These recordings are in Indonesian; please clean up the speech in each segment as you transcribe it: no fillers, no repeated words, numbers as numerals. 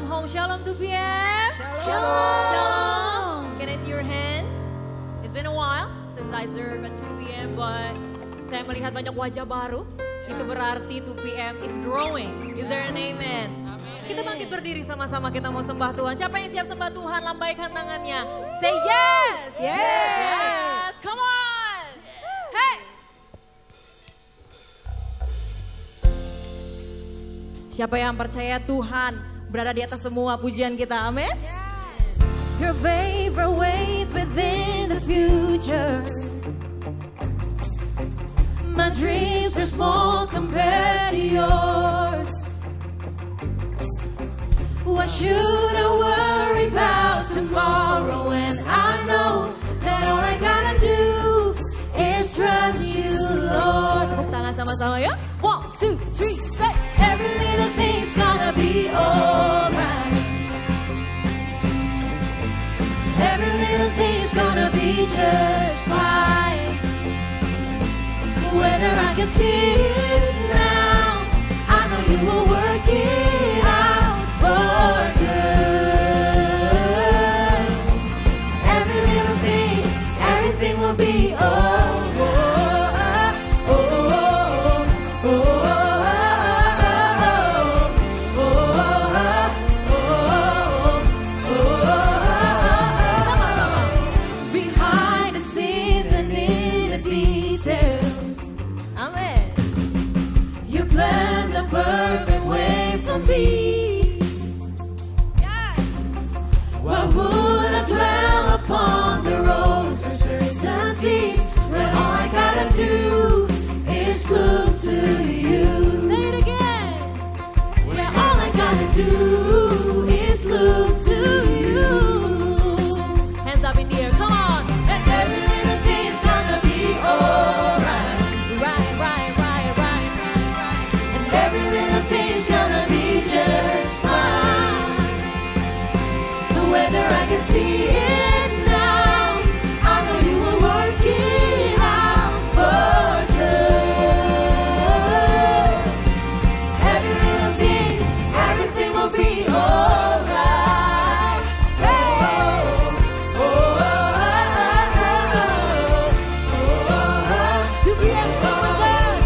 home. Shalom 2PM. Shalom. Can I see your hands? It's been a while since I served at 2PM, but saya melihat banyak wajah baru. Itu berarti 2PM is growing. Is there an amen? Kita bangkit berdiri sama-sama, kita mau sembah Tuhan. Siapa yang siap sembah Tuhan, lambaikan tangannya. Say yes! Yes! Come on! Hey! Siapa yang percaya Tuhan berada di atas semua pujian kita, amin? Your favorite ways within the future. My dreams are small compared to yours. Why should I worry about tomorrow when I know that all I gotta do is trust you, Lord. Tepuk tangan sama-sama ya. 1, 2, 3, say. Every little thing's gonna be alright. Every little thing's gonna be just fine. Whether I can see it now, I know you will work it out for good. Every little thing, everything will be alright. Perfect way for me. Yes. Why would I dwell upon the roads of certainties when all I gotta do is look to you? Say it again. When all I gotta do is look to you. Hands up in the air, come on. And every little thing's gonna be alright. Every little thing's gonna be just fine. Whether I can see it now, I know you will work it out for good. Every little thing, everything will be alright. Hey. Oh, oh, oh, oh, oh, oh. To be a father,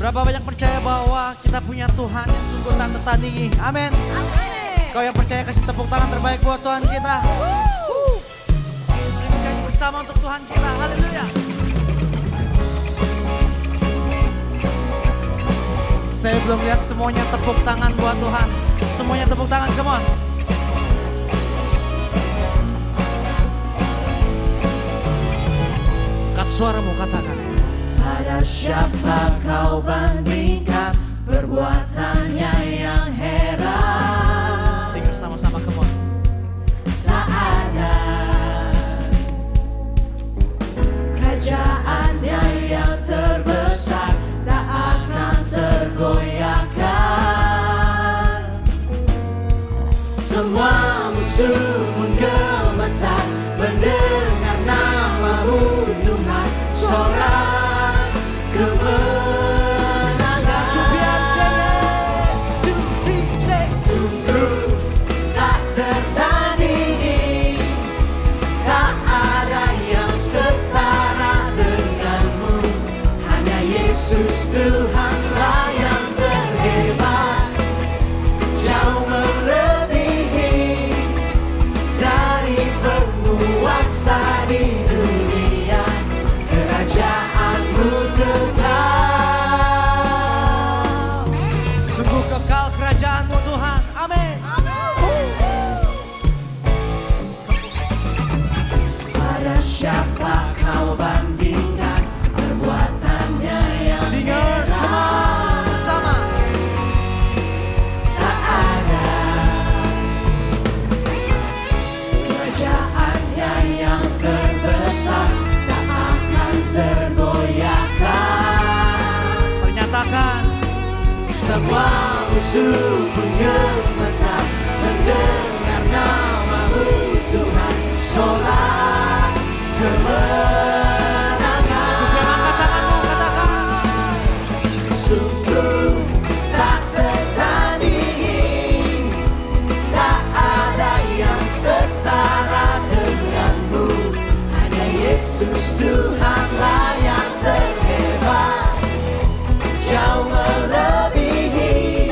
berapa banyak percaya bahwa kita punya Tuhan yang sungguh tak tertandingi. Amin. Kau yang percaya kasih tepuk tangan terbaik buat Tuhan kita. Kita nyanyi bersama untuk Tuhan kita. Haleluya. Saya belum lihat semuanya tepuk tangan buat Tuhan. Semuanya tepuk tangan, come on. Angkat suaramu, katakan. Pada siapa kau bandingkan perbuatannya yang heran? Sing bersama-sama, come on. Tak ada kerajaannya yang terbesar, tak akan tergoyahkan. Semua musuh pun gemetar mendengar namamu Tuhan. Sorak kemenangan. Sungguh tak Yesus Tuhanlah yang terhebat, jauh melebihi dari penguasa di dunia. Kerajaanmu kekal, sungguh kekal kerajaanmu Tuhan. Amin. Pada siapa kau bandingkan perbuatannya yang Singers, come on, bersama. tak ada. Kerajaannya yang terbesar tak akan tergoyahkan. Pernyatakan Semua musuh pun gemetar mendengar namamu Tuhan. Sorak kemenangan. Coba angkat tanganmu, katakan. Sungguh tak tertandingi, tak ada yang setara denganmu. Hanya Yesus Tuhanlah yang terhebat, jauh melebihi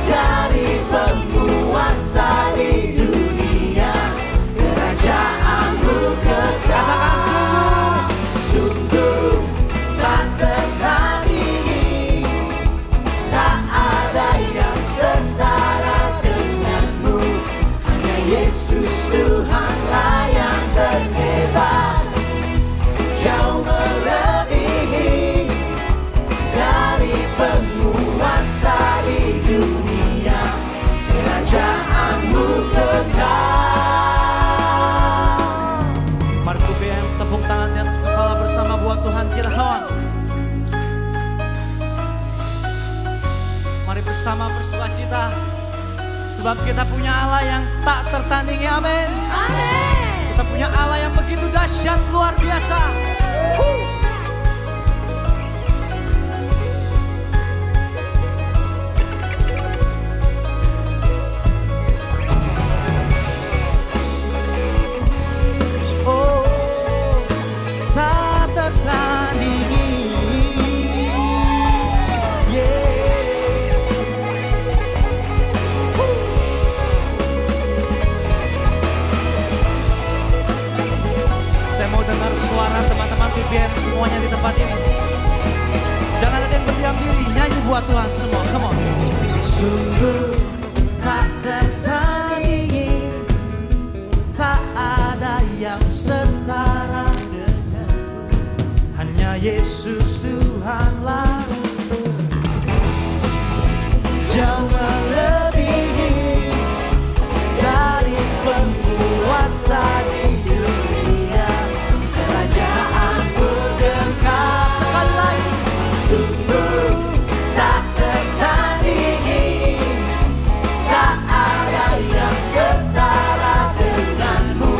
dari penguasa di dunia. Kerajaanmu kekal, sungguh tak tertandingi, tak ada yang setara denganmu. Hanya Yesus Tuhanlah yang terhebat, jauh melebihi dari penguasa di dunia. Kerajaanmu kekal. Mari BM tepuk tangan di atas kepala bersama buat Tuhan kita kawan. Mari bersama bersukacita, sebab kita punya Allah yang tak tertandingi. Amin. Amin. Kita punya Allah yang begitu dahsyat, luar biasa. Oh, tak tertandingi. Saya mau dengar suara teman-teman PBM semuanya di tempat ini. Jangan ada yang berdiam diri, nyanyi buat Tuhan semua, come on. Sungguh tak tertandingi, tak ada yang setara denganmu. Hanya Yesus Tuhanlah, jauh melebihi dari penguasa di dunia. Kerajaanmu kekal. Sekali lagi, sungguh tak tertandingi, tak ada yang setara denganmu.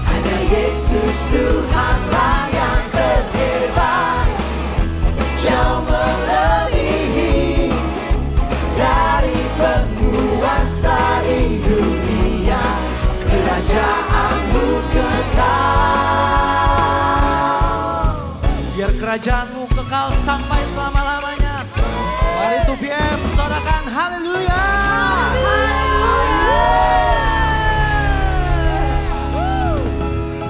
Hanya Yesus Tuhanlah yang terhebat, jauh melebihi dari penguasa di dunia. Kerajaanmu kekal, biar kerajaanmu kekal sampai selama-lamanya. Mari BM sorakan haleluya.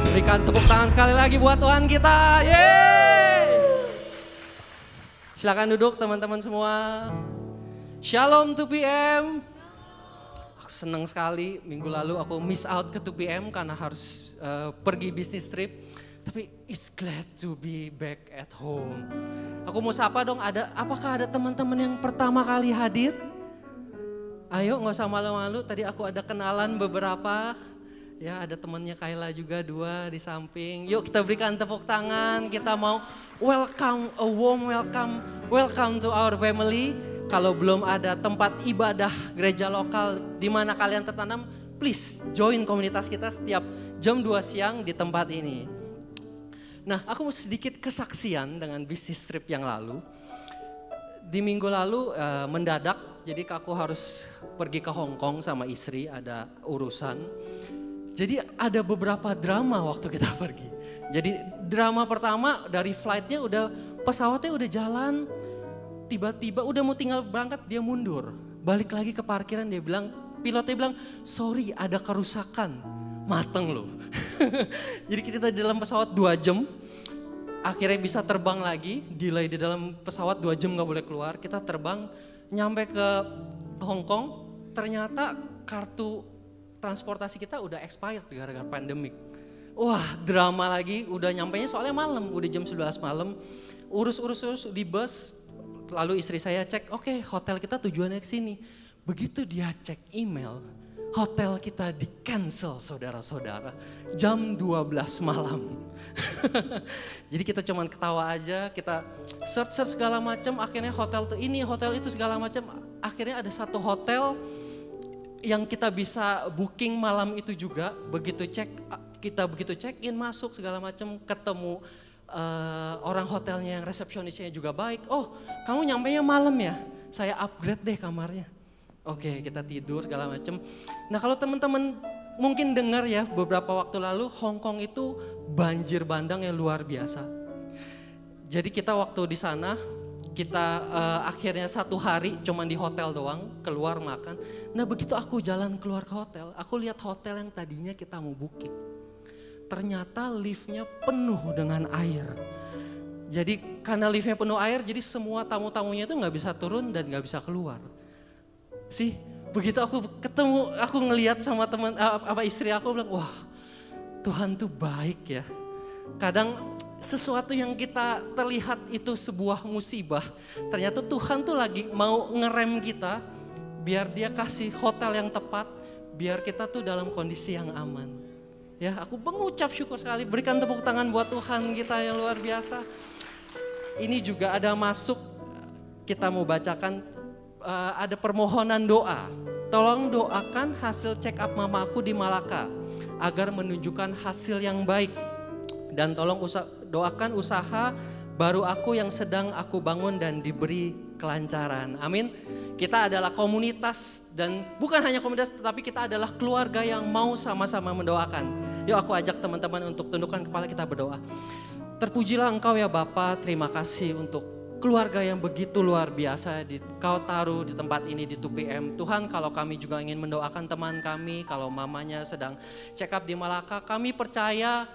Berikan tepuk tangan sekali lagi buat Tuhan kita. Yeay! Silakan duduk teman-teman semua. Shalom 2PM. Aku senang sekali minggu lalu aku miss out ke 2PM karena harus pergi bisnis trip. Tapi it's glad to be back at home. Aku mau sapa dong, apakah ada teman-teman yang pertama kali hadir? Ayo nggak usah malu-malu, tadi aku ada kenalan beberapa. Ya ada temannya Kayla juga 2 di samping. Yuk kita berikan tepuk tangan, kita mau welcome, a warm welcome to our family. Kalau belum ada tempat ibadah gereja lokal di mana kalian tertanam, please join komunitas kita setiap jam 2 siang di tempat ini. Nah, aku mau sedikit kesaksian dengan bisnis trip yang lalu. Di minggu lalu mendadak, jadi aku harus pergi ke Hong Kong sama istri, ada urusan. Jadi ada beberapa drama waktu kita pergi. Jadi drama pertama dari flightnya udah pesawatnya udah jalan, tiba-tiba udah mau tinggal berangkat dia mundur. Balik lagi ke parkiran dia bilang, pilotnya bilang, sorry ada kerusakan. Mateng loh. Jadi kita di dalam pesawat 2 jam, akhirnya bisa terbang lagi, delay di dalam pesawat 2 jam gak boleh keluar. Kita terbang, nyampe ke Hong Kong, ternyata kartu transportasi kita udah expired gara-gara pandemik. Wah drama lagi, udah nyampenya soalnya malam, udah jam 11 malam. Urus di bus, lalu istri saya cek, oke, hotel kita tujuannya ke sini. Begitu dia cek email, hotel kita di cancel saudara-saudara. Jam 12 malam. Jadi kita cuman ketawa aja, kita search segala macam, akhirnya hotel ini, hotel itu segala macam. Akhirnya ada satu hotel yang kita bisa booking malam itu juga. Kita begitu check in, masuk segala macam, ketemu orang hotelnya yang resepsionisnya juga baik. Oh, kamu nyampenya malam ya? Saya upgrade deh kamarnya. Oke, kita tidur segala macam. Nah, kalau teman-teman mungkin dengar ya, beberapa waktu lalu Hong Kong itu banjir bandang yang luar biasa. Jadi kita waktu di sana, kita akhirnya 1 hari cuman di hotel doang, keluar makan. Nah, begitu aku jalan keluar ke hotel, aku lihat hotel yang tadinya kita mau booking. Ternyata liftnya penuh dengan air. Jadi karena liftnya penuh air, jadi semua tamu-tamunya itu nggak bisa turun dan nggak bisa keluar. Begitu aku ngelihat sama istri aku bilang, wah Tuhan tuh baik ya. Kadang sesuatu yang kita terlihat itu sebuah musibah, ternyata Tuhan tuh lagi mau ngerem kita, biar dia kasih hotel yang tepat, biar kita tuh dalam kondisi yang aman. Ya, aku mengucap syukur sekali, berikan tepuk tangan buat Tuhan kita yang luar biasa. Ini juga ada masuk, kita mau bacakan, ada permohonan doa. Tolong doakan hasil check up mamaku di Malaka, agar menunjukkan hasil yang baik. Dan tolong doakan usaha baru aku yang sedang aku bangun dan diberi kelancaran. Amin. Kita adalah komunitas dan bukan hanya komunitas, tetapi kita adalah keluarga yang mau sama-sama mendoakan. Yuk aku ajak teman-teman untuk tundukkan kepala, kita berdoa. Terpujilah Engkau ya Bapa, terima kasih untuk keluarga yang begitu luar biasa Kau taruh di tempat ini di 2PM. Tuhan, kalau kami juga ingin mendoakan teman kami, kalau mamanya sedang check up di Malaka, kami percaya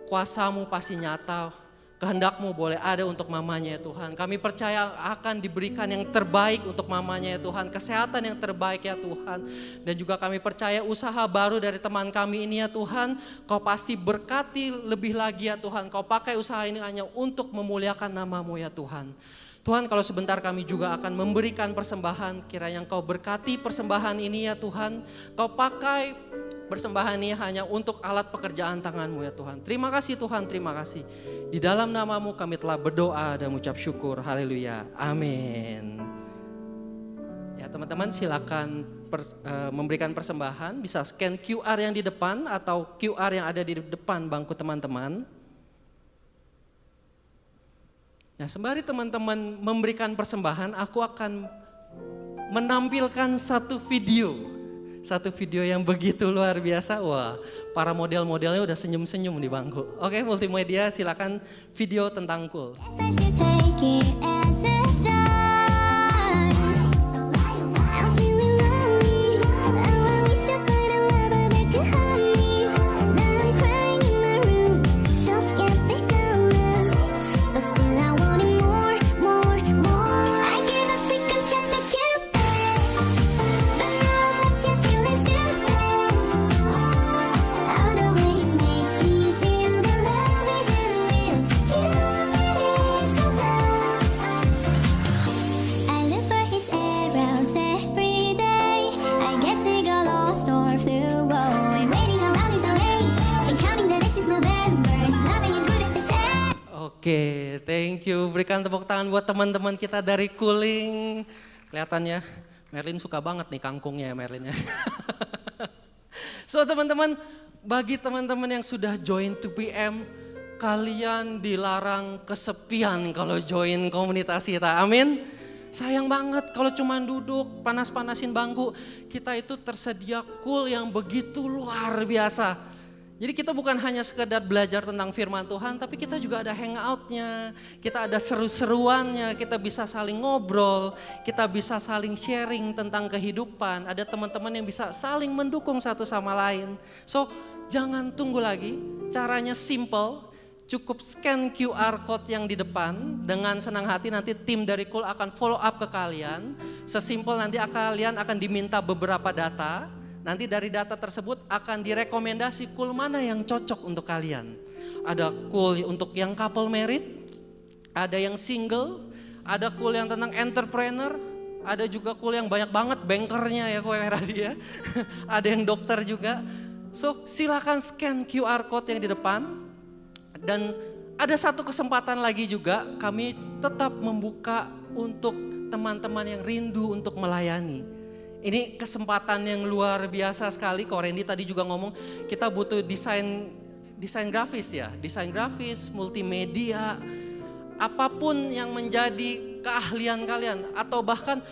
kuasa-Mu pasti nyata. Kehendak-Mu boleh ada untuk mamanya ya Tuhan. Kami percaya akan diberikan yang terbaik untuk mamanya ya Tuhan. Kesehatan yang terbaik ya Tuhan. Dan juga kami percaya usaha baru dari teman kami ini ya Tuhan. Kau pasti berkati lebih lagi ya Tuhan. Kau pakai usaha ini hanya untuk memuliakan nama-Mu ya Tuhan. Tuhan, kalau sebentar kami juga akan memberikan persembahan. Kiranya Kau berkati persembahan ini ya Tuhan. Kau pakai persembahan ini hanya untuk alat pekerjaan tangan-Mu ya Tuhan. Terima kasih Tuhan, terima kasih. Di dalam nama-Mu kami telah berdoa dan mengucap syukur. Haleluya. Amin. Ya teman-teman silakan memberikan persembahan. Bisa scan QR yang di depan atau QR yang ada di depan bangku teman-teman. Nah sembari teman-teman memberikan persembahan, aku akan menampilkan satu video yang begitu luar biasa. Wah, para model-modelnya udah senyum-senyum di bangku. Oke, multimedia silakan video tentang Cool. Oke, thank you. Berikan tepuk tangan buat teman-teman kita dari Kuling. Kelihatannya Merlin suka banget nih kangkungnya ya Merlin ya. So teman-teman, bagi teman-teman yang sudah join 2PM, kalian dilarang kesepian kalau join komunitas kita. Amin. Sayang banget kalau cuma duduk panas-panasin bangku. Kita itu tersedia Cool yang begitu luar biasa. Jadi kita bukan hanya sekedar belajar tentang firman Tuhan, tapi kita juga ada hangout-nya, kita ada seru-seruannya, kita bisa saling ngobrol, kita bisa saling sharing tentang kehidupan, ada teman-teman yang bisa saling mendukung satu sama lain. So, jangan tunggu lagi, caranya simple, cukup scan QR code yang di depan, dengan senang hati nanti tim dari Cool akan follow up ke kalian. Sesimpel nanti kalian akan diminta beberapa data. Nanti dari data tersebut akan direkomendasi Cool mana yang cocok untuk kalian. Ada Cool untuk yang couple married, ada yang single, ada Cool yang tentang entrepreneur, ada juga Cool yang banyak banget bankernya ya Radia. Ada yang dokter juga. So silakan scan QR code yang di depan. Dan ada satu kesempatan lagi juga, kami tetap membuka untuk teman-teman yang rindu untuk melayani. Ini kesempatan yang luar biasa sekali. Kok Randy tadi juga ngomong kita butuh desain grafis ya, desain grafis, multimedia, apapun yang menjadi keahlian kalian. Atau bahkan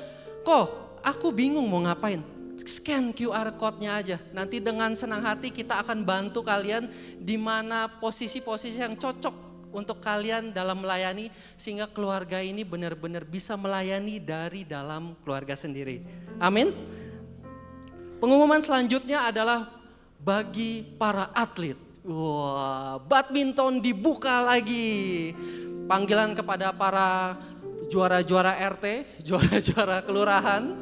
kok aku bingung mau ngapain, scan QR code-nya aja. Nanti dengan senang hati kita akan bantu kalian di mana posisi-posisi yang cocok untuk kalian dalam melayani, sehingga keluarga ini benar-benar bisa melayani dari dalam keluarga sendiri. Amin. Pengumuman selanjutnya adalah bagi para atlet. Wah, badminton dibuka lagi. Panggilan kepada para juara-juara RT, juara-juara kelurahan.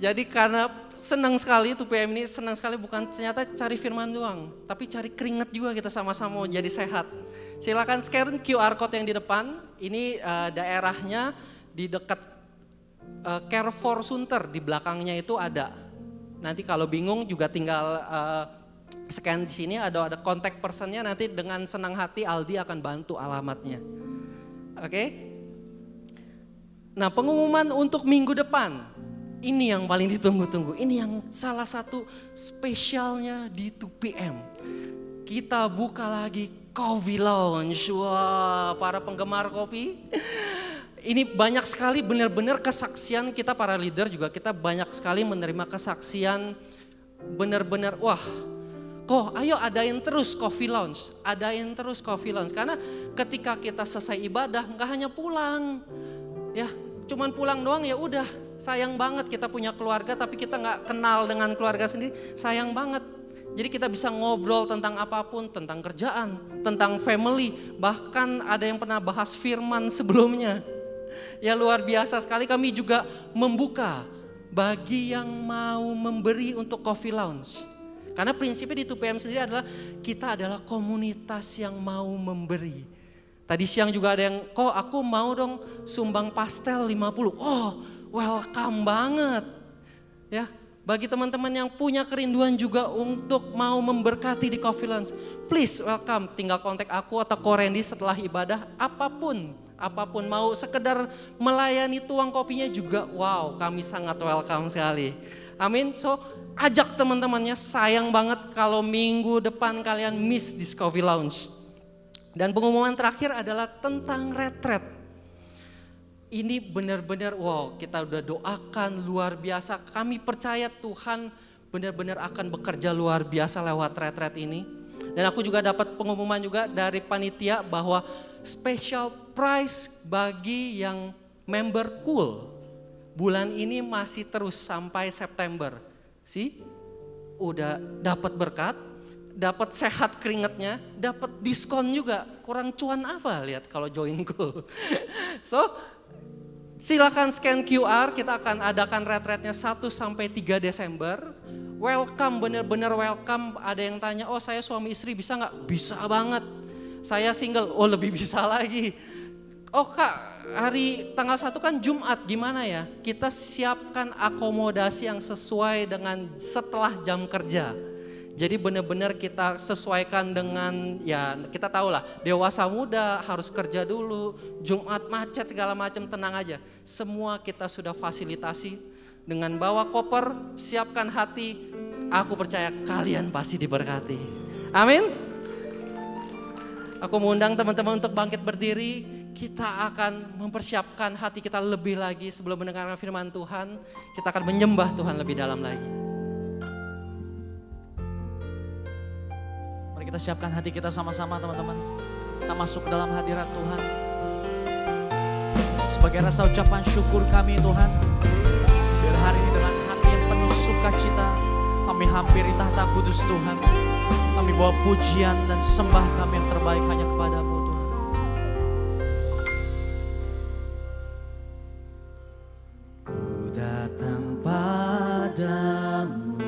Jadi karena senang sekali itu PM ini, senang sekali bukan ternyata cari firman doang, tapi cari keringat juga kita sama-sama jadi sehat. Silakan scan QR code yang di depan. Ini daerahnya di dekat Carrefour Sunter, di belakangnya itu ada. Nanti kalau bingung juga tinggal scan di sini, ada kontak personnya, nanti dengan senang hati Aldi akan bantu alamatnya. Oke? Nah, pengumuman untuk minggu depan. Ini yang paling ditunggu-tunggu. Ini yang salah satu spesialnya di 2PM. Kita buka lagi Coffee Lounge. Wah, para penggemar kopi. Ini banyak sekali benar-benar kesaksian kita para leader juga, kita banyak sekali menerima kesaksian benar-benar wah kok ayo adain terus Coffee Lounge, adain terus Coffee Lounge. Karena ketika kita selesai ibadah nggak hanya pulang ya, cuman pulang doang ya udah, sayang banget kita punya keluarga tapi kita nggak kenal dengan keluarga sendiri, sayang banget. Jadi kita bisa ngobrol tentang apapun, tentang kerjaan, tentang family, bahkan ada yang pernah bahas firman sebelumnya. Ya luar biasa sekali. Kami juga membuka bagi yang mau memberi untuk Coffee Lounge. Karena prinsipnya di 2PM sendiri adalah kita adalah komunitas yang mau memberi. Tadi siang juga ada yang, kok aku mau dong sumbang pastel 50. Oh welcome banget. Ya, bagi teman-teman yang punya kerinduan juga untuk mau memberkati di Coffee Lounge, please welcome, tinggal kontak aku atau Korendi setelah ibadah, apapun mau sekedar melayani tuang kopinya juga, wow kami sangat welcome sekali. Amin. So ajak teman-temannya, sayang banget kalau minggu depan kalian miss di Coffee Lounge. Dan pengumuman terakhir adalah tentang retret. Ini benar-benar wow, kita udah doakan luar biasa. Kami percaya Tuhan benar-benar akan bekerja luar biasa lewat retret ini. Dan aku juga dapat pengumuman juga dari panitia bahwa special prize bagi yang member Cool bulan ini masih terus sampai September. Udah dapat berkat, dapat sehat keringetnya, dapat diskon juga. Kurang cuan apa lihat kalau join Cool. So silakan scan QR, kita akan adakan retretnya 1 sampai 3 Desember. Welcome, benar-benar welcome. Ada yang tanya, oh saya suami istri bisa nggak? Bisa banget. Saya single, oh lebih bisa lagi. Oh kak, hari tanggal 1 kan Jumat, gimana ya? Kita siapkan akomodasi yang sesuai dengan setelah jam kerja. Jadi benar-benar kita sesuaikan dengan, ya kita tahu lah, dewasa muda harus kerja dulu, Jumat macet segala macam, tenang aja. Semua kita sudah fasilitasi dengan bawa koper, siapkan hati, aku percaya kalian pasti diberkati. Amin. Aku mengundang teman-teman untuk bangkit berdiri. Kita akan mempersiapkan hati kita lebih lagi sebelum mendengarkan firman Tuhan. Kita akan menyembah Tuhan lebih dalam lagi. kita siapkan hati kita sama-sama teman-teman. Kita masuk ke dalam hadirat Tuhan. Sebagai rasa ucapan syukur kami Tuhan. Biar hari ini dengan hati yang penuh sukacita kami hampiri tahta kudus Tuhan. Kami bawa pujian dan sembah kami yang terbaik hanya kepadamu Tuhan. Ku datang padamu,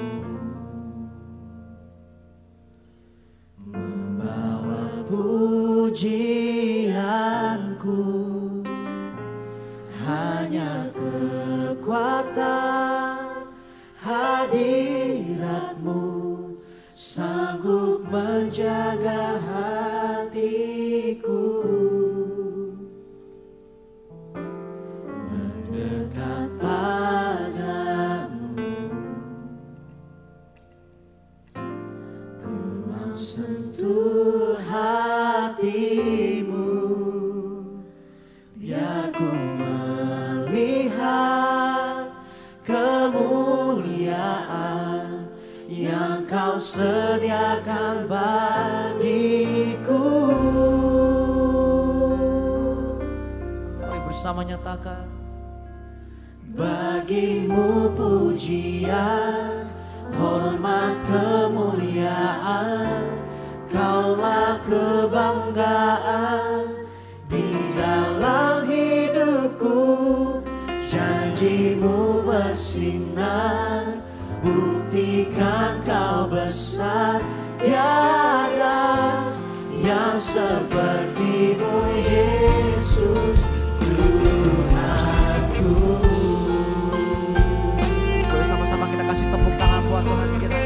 membawa pujianku, hanya kekuatan hadiratmu sanggup menjaga hatiku. Mendekat padamu, ku mau sentuh hatimu, biar ku melihat kemuliaan yang kau sediakan bagiku. Mari bersama nyatakan. Bagimu pujian, hormat, kemuliaan, kaulah kebanggaan di dalam hidupku. Janjimu bersinar, buktikan kau besar, tiada yang sepertimu Yesus Tuhanku. Boleh sama-sama kita kasih tepuk tangan buat Tuhan kita.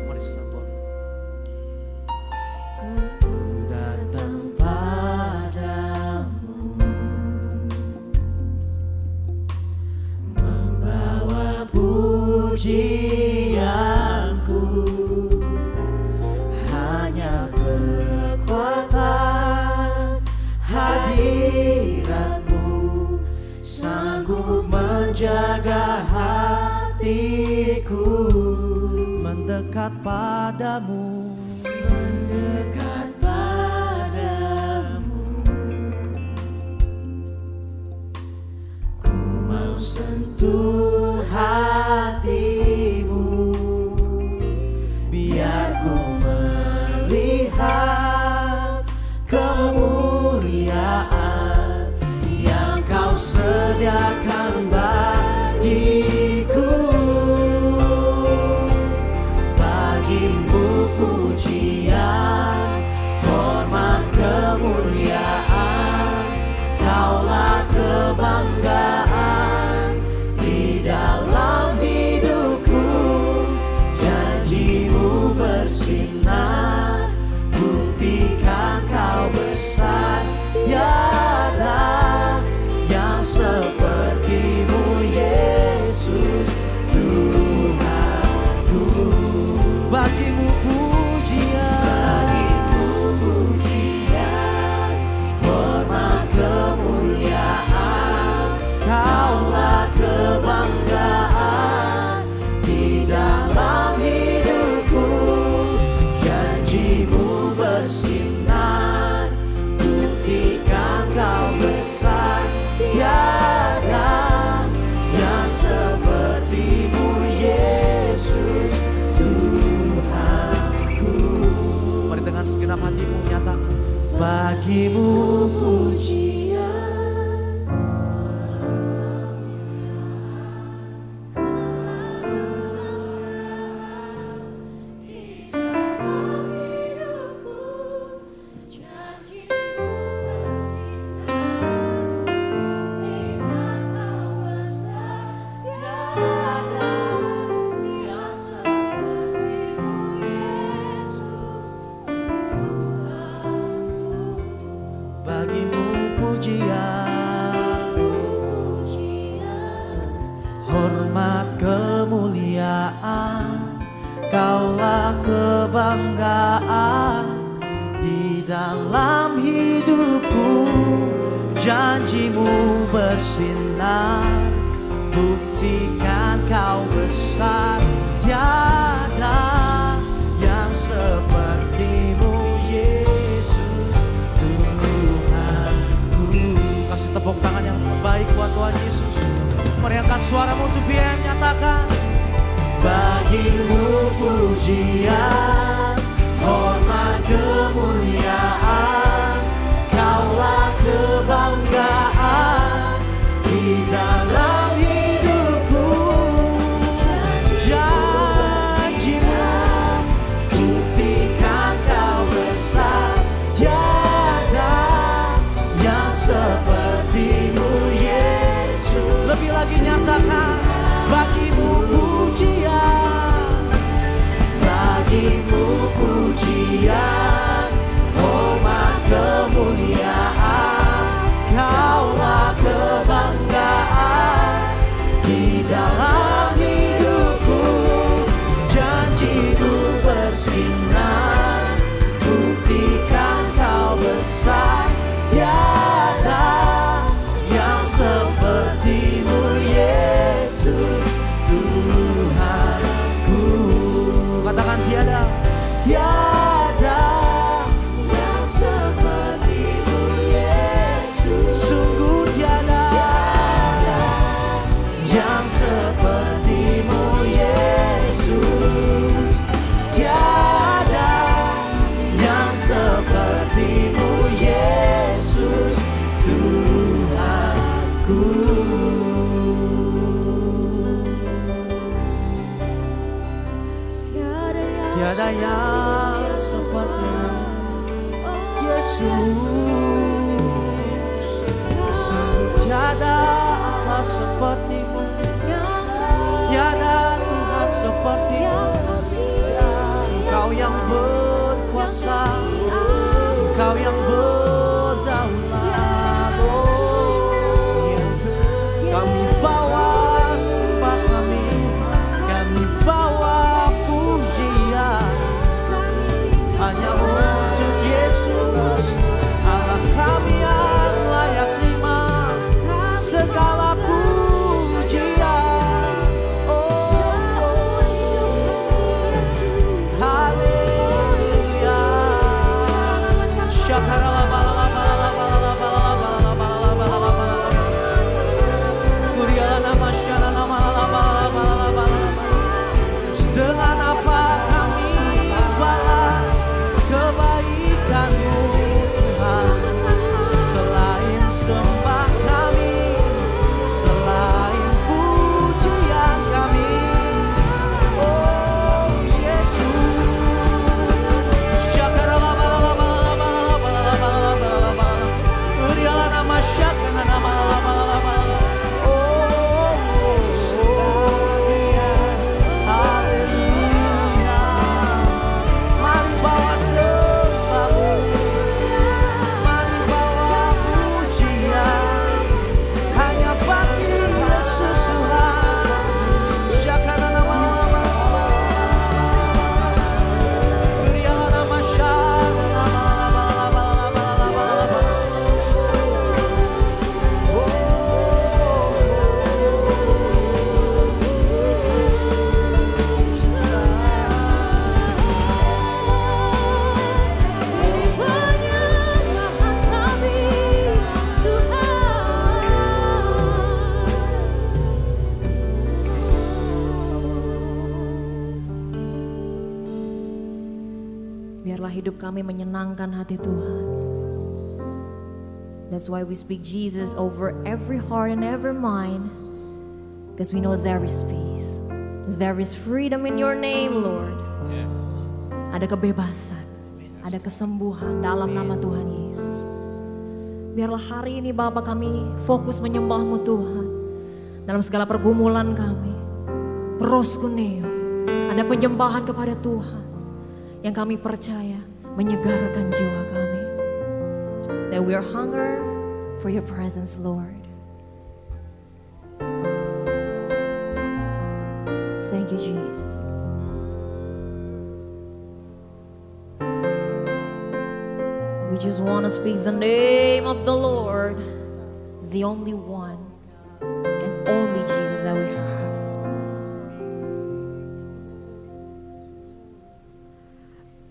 Mari sambut. Ku datang padamu, membawa pujianku, hanya kekuatan hadiratmu sanggup menjaga hatiku. Mendekat padamu, mendekat padamu, ku mau sentuh hatimu, biar ku melihat kemuliaan yang kau sediakan bagiku. Bagimu pujian, hormat, kemuliaan, kaulah kebanggaan di dalam hidupku. Janjimu bersinar, buktikan kau besar, tiada yang sepertimu Yesus Tuhanku. Bagimu pujian, hormat, kemuliaan, kaulah kebanggaan di dalam hidupku. Janjimu bersinar, buktikan kau besar, tiada yang sepertimu Yesus Tuhanku. Mari dengan segenap hatimu nyatakan. Bagimu pujian, di dalam hidupku. Janjimu bersinar, buktikan kau besar, tiada yang sepertimu Yesus Tuhanku. bagimu pujian, hormat, kemuliaan, kaulah kebanggaan di dalam hidupku. Janjimu bersinar, buktikan kau besar. Tiada yang sepertimu Yesus Tuhanku. Kasih tepuk tangan yang terbaik buat Tuhan Yesus. Mari angkat suaramu 2PM, nyatakan. Bagimu pujian, hormat, kemuliaan, Kaulah kebanggaan di dalam hidupku. Janjimu buktikan kau besar. Tiada yang sepertimu Yesus. Lebih lagi nyatakan. Bagimu pujian, bagimu pujian, hormat, kemuliaan, Kaulah kebanggaan di dalam hidupku. Janjimu bersinar, buktikan kau besar. Tiada yang sepertimu Yesus Tuhanku. Katakan tiada, tiada yang sepertimu Yesus. Sungguh tiada yang sepertimu Yesus. Tiada yang sepertimu Yesus Tuhanku. Tiada yang sepertimu Yesus. Tiada Allah sepertimu, tiada Tuhan sepertimu. Engkau yang berkuasa, Engkau yang berdaulat. Kami bawa sembah kami bawa pujian hanya untuk Yesus, Allah kami yang layak terima segala pujian. Haleluya. Dengan apa kami balas kebaikan-Mu Tuhan, selain sembah kami, selain pujian kami. Oh Yesus, urialah nama syakana nama lama. Biarlah hidup kami menyenangkan hati Tuhan. That's why we speak Jesus over every heart and every mind, because we know there is peace, there is freedom in your name, Lord. Ada kebebasan, ada kesembuhan dalam nama Tuhan Yesus. Biarlah hari ini Bapa kami fokus menyembah-Mu Tuhan. Dalam segala pergumulan kami, proskuneo, ada penyembahan kepada Tuhan yang kami percaya menyegarkan jiwa kami. That we are hunger for your presence, Lord. Thank you, Jesus. We just want to speak the name of the Lord, the only one and only Jesus that we have.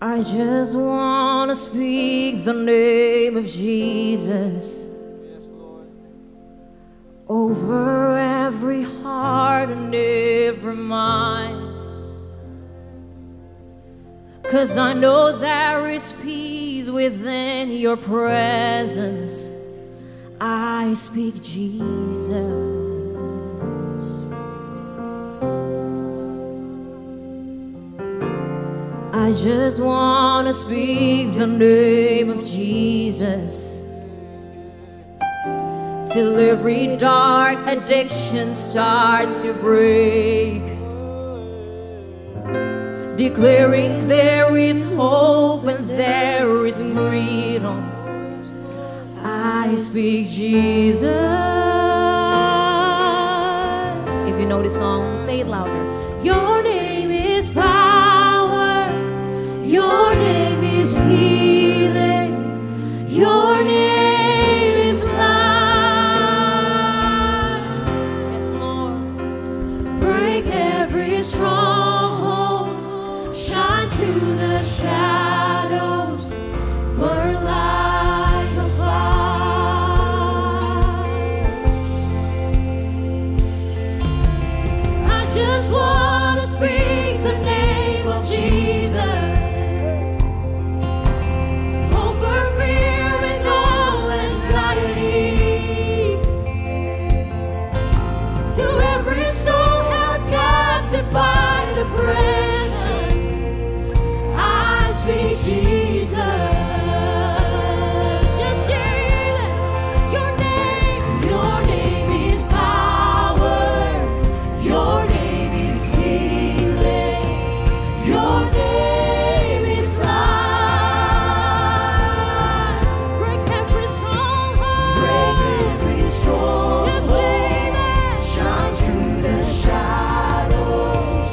I just want to speak the name of Jesus over every heart and every mind. 'Cause I know there is peace within your presence. I speak Jesus. I just want to speak the name of Jesus till every dark addiction starts to break, declaring there is hope and there is freedom. I speak Jesus. If you know the song, say it louder. Your name is power. Your name is healing. Your name is life. Yes, Lord. Break every stronghold. Shine through the shadows. Burn like a fire. I just want to speak the name of Jesus. By depression, I speak Jesus. Yes, Jesus. Your name is power. Your name is healing. Your name is life. Break every stronghold. Break every stronghold. Yes, Jesus. Shine through the shadows.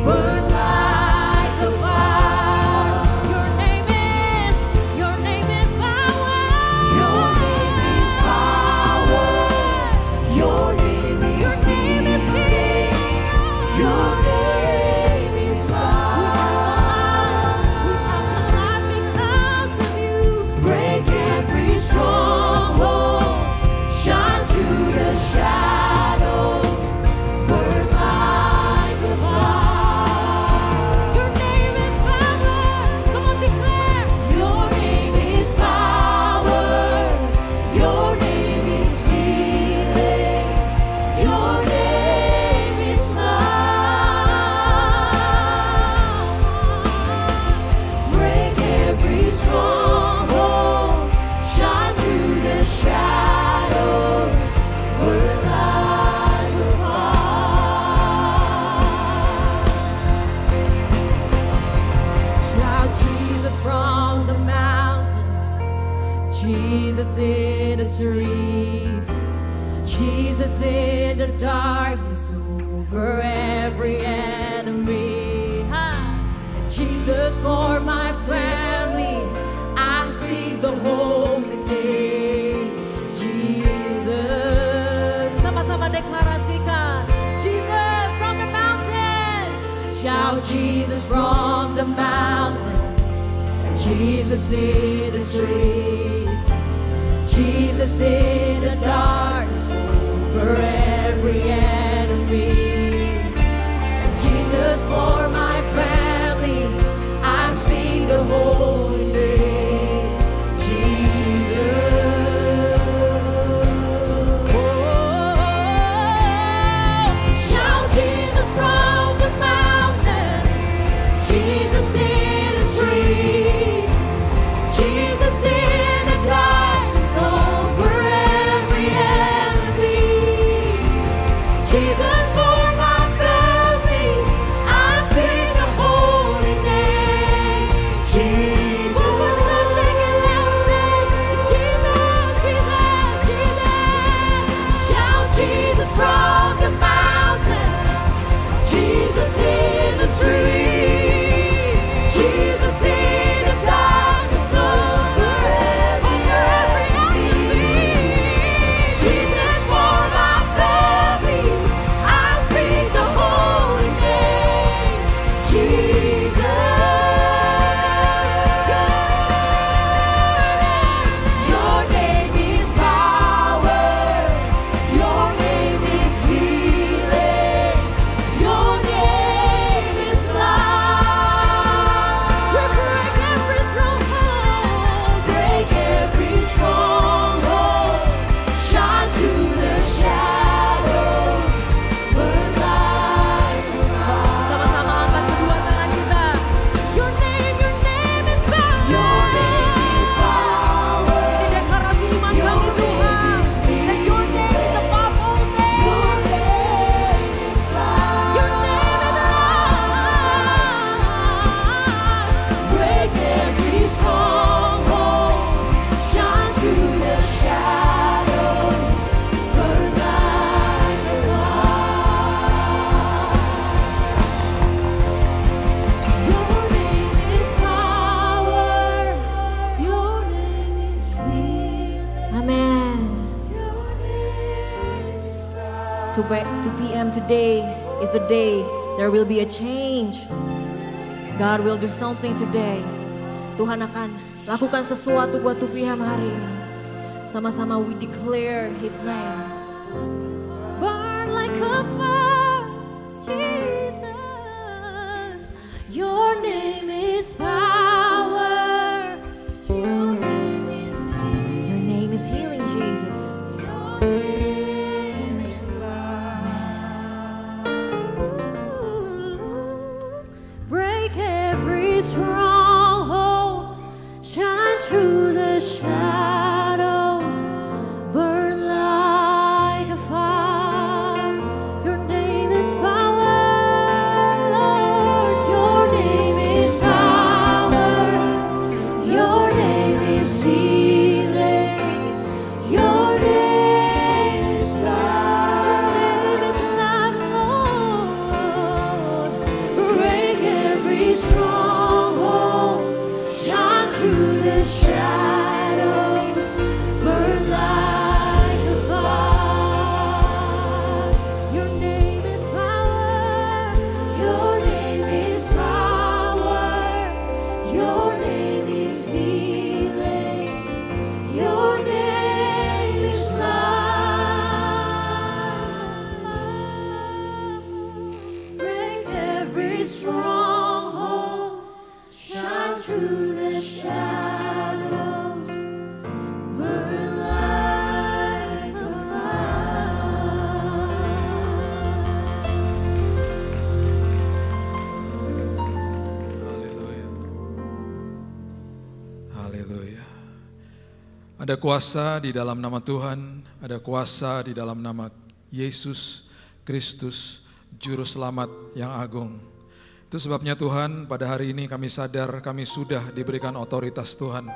Burn like a fire. Your name is power. Your name is power. Your name is healing. Your name is life. We have life because of you. Break every stronghold. Shine through the shadows. Burn like a fire. Your name is power. Come on, declare. Your name is power. Your name is healing. Your name is life. Break every stronghold. Shine through the shadows. Burn like a fire. Shout Jesus from the mountains, Jesus in the streets, Jesus in the darkness over every enemy. Jesus for my family, I speak the holy name, Jesus. Sama-sama deklarasikan, Jesus from the mountains. Shout Jesus from the mountains, Jesus in the streets, Jesus in the darkness over every enemy. Jesus for my family, I speak the holy name, Jesus. Shout Jesus from the mountains, Jesus in the streets, Jesus in the darkness over every enemy. Jesus for p.m. today is the day there will be a change. God will do something today. Tuhan akan lakukan sesuatu buat 2 p.m. hari ini. Sama-sama we declare His name. Burn like a fire, Jesus. Your name is power. Your name is healing. Your name is healing, Jesus. Your name is love. Break every stronghold. Shine through the shadows. Burn like a fire. Your name is power, Lord. Your name is power. Your name is healing. Your name is love. Your name is love, Lord. Break every stronghold. Shine through the shadows. Burn like a fire. Your name is power. Your name is power. Your name is healing. Your name is love. Break every stronghold. Shine through the shadows. Burn like a fire. Haleluya. Haleluya. Ada kuasa di dalam nama Tuhan, ada kuasa di dalam nama Yesus Kristus, Juru Selamat yang agung. Itu sebabnya Tuhan, pada hari ini kami sadar kami sudah diberikan otoritas Tuhan.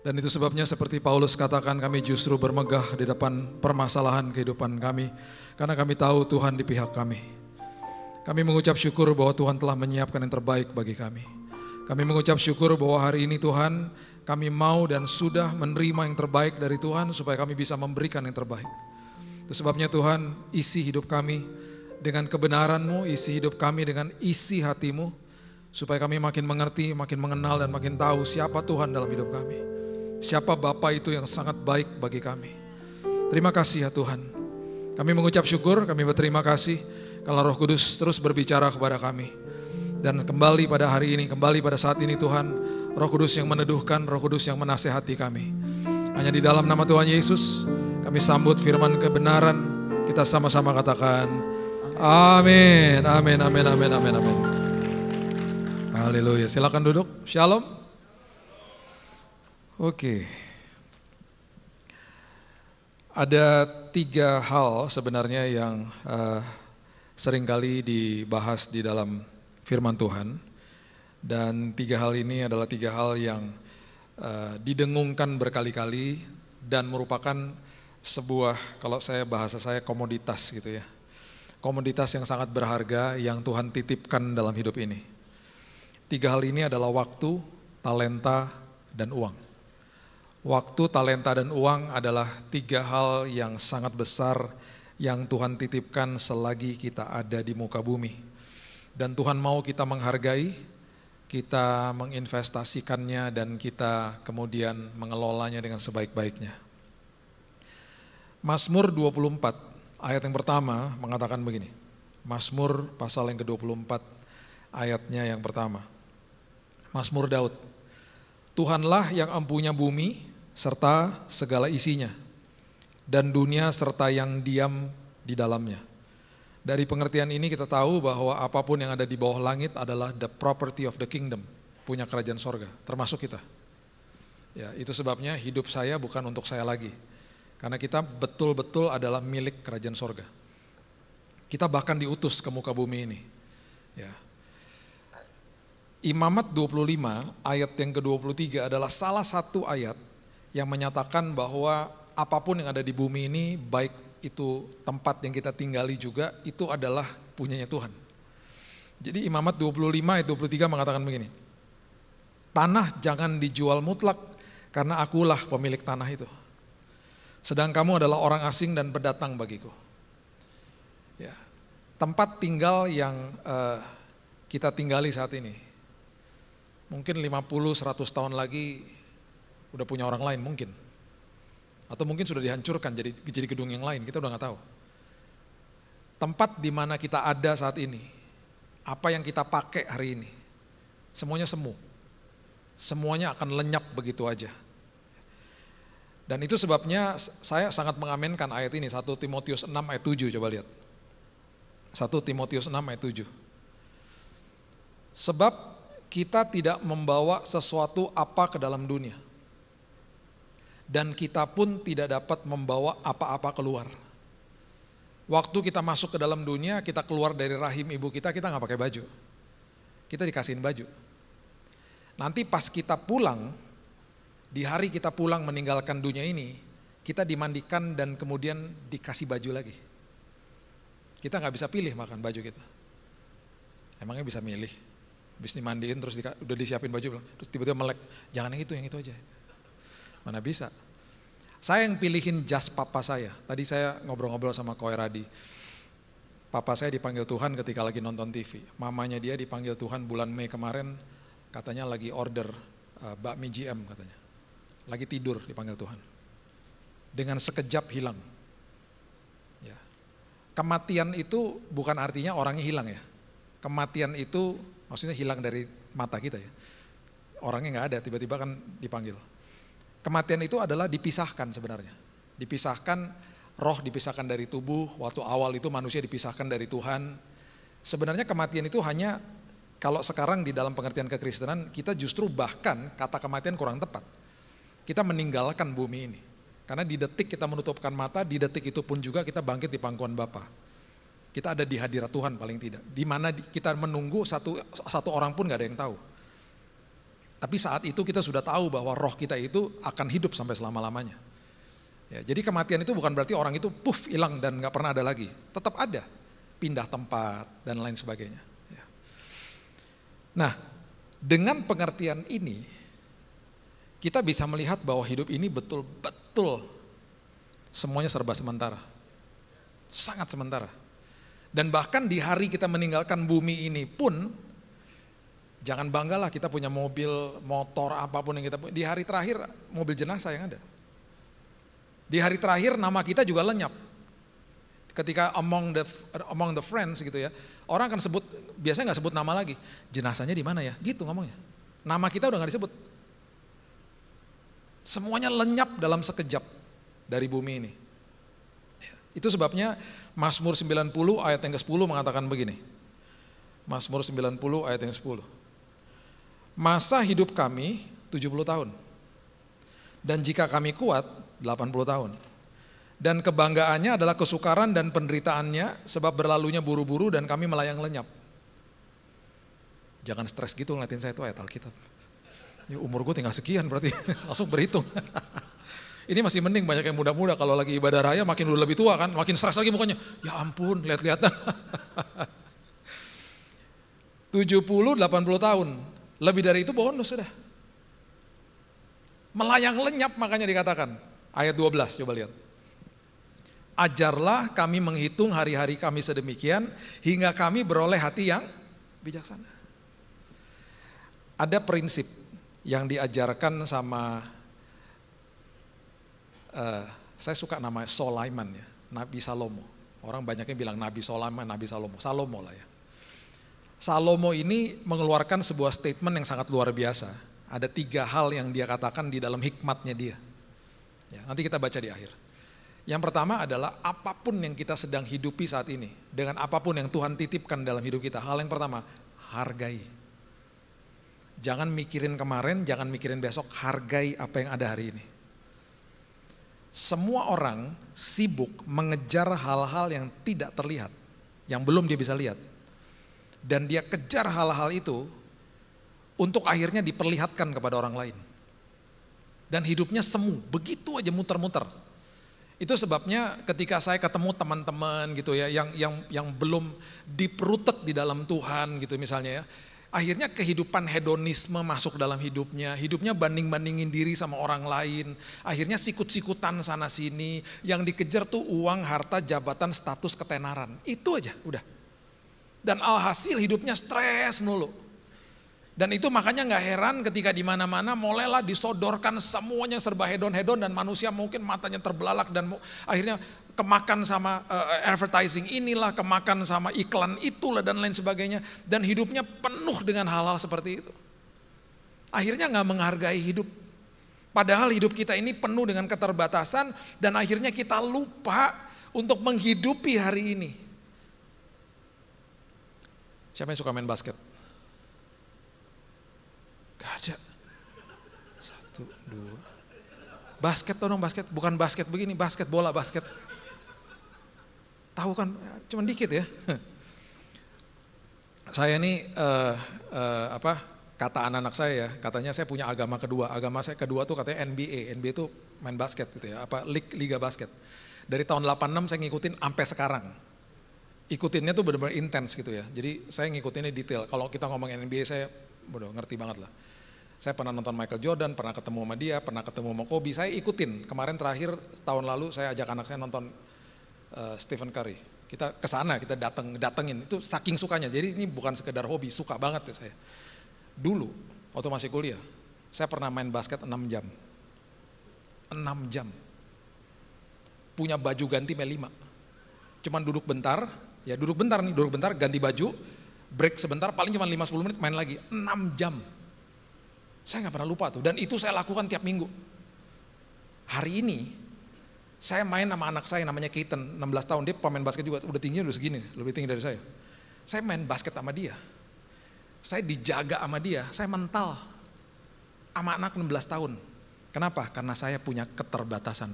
Dan itu sebabnya seperti Paulus katakan, kami justru bermegah di depan permasalahan kehidupan kami, karena kami tahu Tuhan di pihak kami. Kami mengucap syukur bahwa Tuhan telah menyiapkan yang terbaik bagi kami. Kami mengucap syukur bahwa hari ini Tuhan, kami mau dan sudah menerima yang terbaik dari Tuhan supaya kami bisa memberikan yang terbaik. Itu sebabnya Tuhan, isi hidup kami dengan kebenaran-Mu, isi hidup kami dengan isi hati-Mu, supaya kami makin mengerti, makin mengenal dan makin tahu siapa Tuhan dalam hidup kami. Siapa Bapa itu yang sangat baik bagi kami. Terima kasih ya Tuhan. Kami mengucap syukur, kami berterima kasih kalau Roh Kudus terus berbicara kepada kami. Dan kembali pada hari ini, kembali pada saat ini Tuhan, Roh Kudus yang meneduhkan, Roh Kudus yang menasehati kami. Hanya di dalam nama Tuhan Yesus, kami sambut firman kebenaran, kita sama-sama katakan, amin, amin, amin, amin, amin, amin. Haleluya, silakan duduk, shalom. Oke. Ada 3 hal sebenarnya yang seringkali dibahas di dalam firman Tuhan. Dan 3 hal ini adalah 3 hal yang didengungkan berkali-kali dan merupakan sebuah, kalau bahasa saya komoditas gitu ya. Komoditas yang sangat berharga yang Tuhan titipkan dalam hidup ini. 3 hal ini adalah waktu, talenta, dan uang. Waktu, talenta, dan uang adalah 3 hal yang sangat besar yang Tuhan titipkan selagi kita ada di muka bumi. Dan Tuhan mau kita menghargai, kita menginvestasikannya, dan kita kemudian mengelolanya dengan sebaik-baiknya. Mazmur 24 ayat yang pertama mengatakan begini. Mazmur pasal yang ke-24 ayatnya yang pertama. Mazmur Daud. Tuhanlah yang empunya bumi serta segala isinya, dan dunia serta yang diam di dalamnya. Dari pengertian ini kita tahu bahwa apapun yang ada di bawah langit adalah the property of the kingdom, punya kerajaan sorga, termasuk kita. Ya, itu sebabnya hidup saya bukan untuk saya lagi, karena kita betul-betul adalah milik kerajaan sorga. Kita bahkan diutus ke muka bumi ini. Ya. Imamat 25 ayat yang ke-23 adalah salah satu ayat yang menyatakan bahwa apapun yang ada di bumi ini, baik itu tempat yang kita tinggali juga, itu adalah punyanya Tuhan. Jadi Imamat 25 ayat 23 mengatakan begini. Tanah jangan dijual mutlak, karena akulah pemilik tanah itu. Sedang kamu adalah orang asing dan pendatang bagiku. tempat tinggal yang kita tinggali saat ini. Mungkin 50-100 tahun lagi udah punya orang lain mungkin. Atau mungkin sudah dihancurkan jadi gedung yang lain, kita udah gak tahu. Tempat di mana kita ada saat ini, apa yang kita pakai hari ini, semuanya semu. Semuanya akan lenyap begitu aja. Dan itu sebabnya saya sangat mengamenkan ayat ini, 1 Timotius 6 ayat 7, coba lihat. 1 Timotius 6 ayat 7. Sebab kita tidak membawa sesuatu apa ke dalam dunia. Dan kita pun tidak dapat membawa apa-apa keluar. Waktu kita masuk ke dalam dunia, kita keluar dari rahim ibu kita gak pakai baju. Kita dikasihin baju. Nanti pas kita pulang, di hari kita pulang meninggalkan dunia ini, kita dimandikan dan kemudian dikasih baju lagi. Kita gak bisa pilih makan baju kita. Emangnya bisa milih? Habis dimandiin terus udah disiapin baju, terus tiba-tiba melek, jangan yang itu aja. Mana bisa? Saya yang pilihin jas papa saya. Tadi saya ngobrol-ngobrol sama Koy Radi. Papa saya dipanggil Tuhan ketika lagi nonton TV. Mamanya dia dipanggil Tuhan bulan Mei kemarin, katanya lagi order bakmi GM katanya. Lagi tidur dipanggil Tuhan. Dengan sekejap hilang. Ya. Kematian itu bukan artinya orangnya hilang ya. Kematian itu maksudnya hilang dari mata kita ya. Orangnya gak ada, tiba-tiba kan dipanggil. Kematian itu adalah dipisahkan sebenarnya. Dipisahkan, roh dipisahkan dari tubuh, waktu awal itu manusia dipisahkan dari Tuhan. Sebenarnya kematian itu hanya, kalau sekarang di dalam pengertian kekristenan, kita justru bahkan kata kematian kurang tepat. Kita meninggalkan bumi ini. Karena di detik kita menutupkan mata, di detik itu pun juga kita bangkit di pangkuan Bapa. Kita ada di hadirat Tuhan paling tidak. Di mana kita menunggu satu orang pun gak ada yang tahu. Tapi saat itu kita sudah tahu bahwa roh kita itu akan hidup sampai selama-lamanya. Ya, jadi kematian itu bukan berarti orang itu puff hilang dan gak pernah ada lagi. Tetap ada, pindah tempat dan lain sebagainya. Ya. Nah, dengan pengertian ini, kita bisa melihat bahwa hidup ini betul-betul semuanya serba sementara. Sangat sementara. Dan bahkan di hari kita meninggalkan bumi ini pun, jangan banggalah kita punya mobil, motor, apapun yang kita punya. Di hari terakhir mobil jenazah yang ada. Di hari terakhir nama kita juga lenyap. Ketika among the friends gitu ya, orang akan sebut, biasanya gak sebut nama lagi. Jenazahnya di mana ya? Gitu ngomongnya. Nama kita udah gak disebut. Semuanya lenyap dalam sekejap dari bumi ini. Itu sebabnya Mazmur 90 ayat yang ke-10 mengatakan begini. Mazmur 90 ayat yang 10. Masa hidup kami 70 tahun. Dan jika kami kuat 80 tahun. Dan kebanggaannya adalah kesukaran dan penderitaannya sebab berlalunya buru-buru dan kami melayang lenyap. Jangan stres gitu ngeliatin saya itu ayat Alkitab. Ya, umur gue tinggal sekian berarti langsung berhitung. Ini masih mending banyak yang muda-muda, kalau lagi ibadah raya makin udah lebih tua kan, makin stres lagi mukanya. Ya ampun, lihat-lihatan. 70-80 tahun. Lebih dari itu bonus sudah. Melayang lenyap makanya dikatakan. Ayat 12 coba lihat. Ajarlah kami menghitung hari-hari kami sedemikian hingga kami beroleh hati yang bijaksana. Ada prinsip yang diajarkan sama, saya suka nama Sulaiman ya, Nabi Salomo. Orang banyaknya bilang Nabi Sulaiman, Nabi Salomo. Salomo lah ya. Salomo ini mengeluarkan sebuah statement yang sangat luar biasa. Ada 3 hal yang dia katakan di dalam hikmatnya dia. Ya, nanti kita baca di akhir. Yang pertama adalah apapun yang kita sedang hidupi saat ini, dengan apapun yang Tuhan titipkan dalam hidup kita, hal yang pertama, hargai. Jangan mikirin kemarin, jangan mikirin besok, hargai apa yang ada hari ini. Semua orang sibuk mengejar hal-hal yang tidak terlihat, yang belum dia bisa lihat. Dan dia kejar hal-hal itu untuk akhirnya diperlihatkan kepada orang lain. Dan hidupnya semu, begitu aja muter-muter. Itu sebabnya ketika saya ketemu teman-teman gitu ya, yang belum deep rooted di dalam Tuhan gitu misalnya ya, akhirnya kehidupan hedonisme masuk dalam hidupnya, hidupnya banding-bandingin diri sama orang lain, akhirnya sikut-sikutan sana sini, yang dikejar tuh uang, harta, jabatan, status, ketenaran, itu aja udah. Dan alhasil hidupnya stres melulu. Dan itu makanya nggak heran ketika di mana-mana mulailah disodorkan semuanya serba hedon-hedon dan manusia mungkin matanya terbelalak dan akhirnya kemakan sama advertising inilah, kemakan sama iklan itulah dan lain sebagainya. Dan hidupnya penuh dengan hal-hal seperti itu. Akhirnya nggak menghargai hidup. Padahal hidup kita ini penuh dengan keterbatasan dan akhirnya kita lupa untuk menghidupi hari ini. Siapa yang suka main basket? Gak ada. 1, 2. Basket tau dong, basket. Bukan basket begini, basket bola, basket. Tahu kan, cuman dikit ya. Saya ini kata anak-anak saya ya, katanya saya punya agama kedua. Agama saya kedua tuh katanya NBA. NBA tuh main basket gitu ya, liga basket. Dari tahun 86 saya ngikutin sampai sekarang. Ikutinnya tuh benar-benar intens gitu ya. Jadi saya ngikutinnya detail. Kalau kita ngomong NBA saya ngerti banget lah. Saya pernah nonton Michael Jordan, pernah ketemu sama dia, pernah ketemu sama Kobe. Saya ikutin. Kemarin terakhir tahun lalu saya ajak anak saya nonton Stephen Curry. Kita kesana, kita datengin. Itu saking sukanya. Jadi ini bukan sekedar hobi, suka banget ya saya. Dulu waktu masih kuliah, saya pernah main basket 6 jam. 6 jam. Punya baju ganti 5. Cuman duduk bentar, ganti baju, break sebentar, paling cuma 5-10 menit main lagi. 6 jam. Saya gak pernah lupa tuh, dan itu saya lakukan tiap minggu. Hari ini, saya main sama anak saya namanya Keaton, 16 tahun, dia pemain basket juga, udah tingginya udah segini, lebih tinggi dari saya. Saya main basket sama dia. Saya dijaga sama dia, saya mental sama anak 16 tahun. Kenapa? Karena saya punya keterbatasan.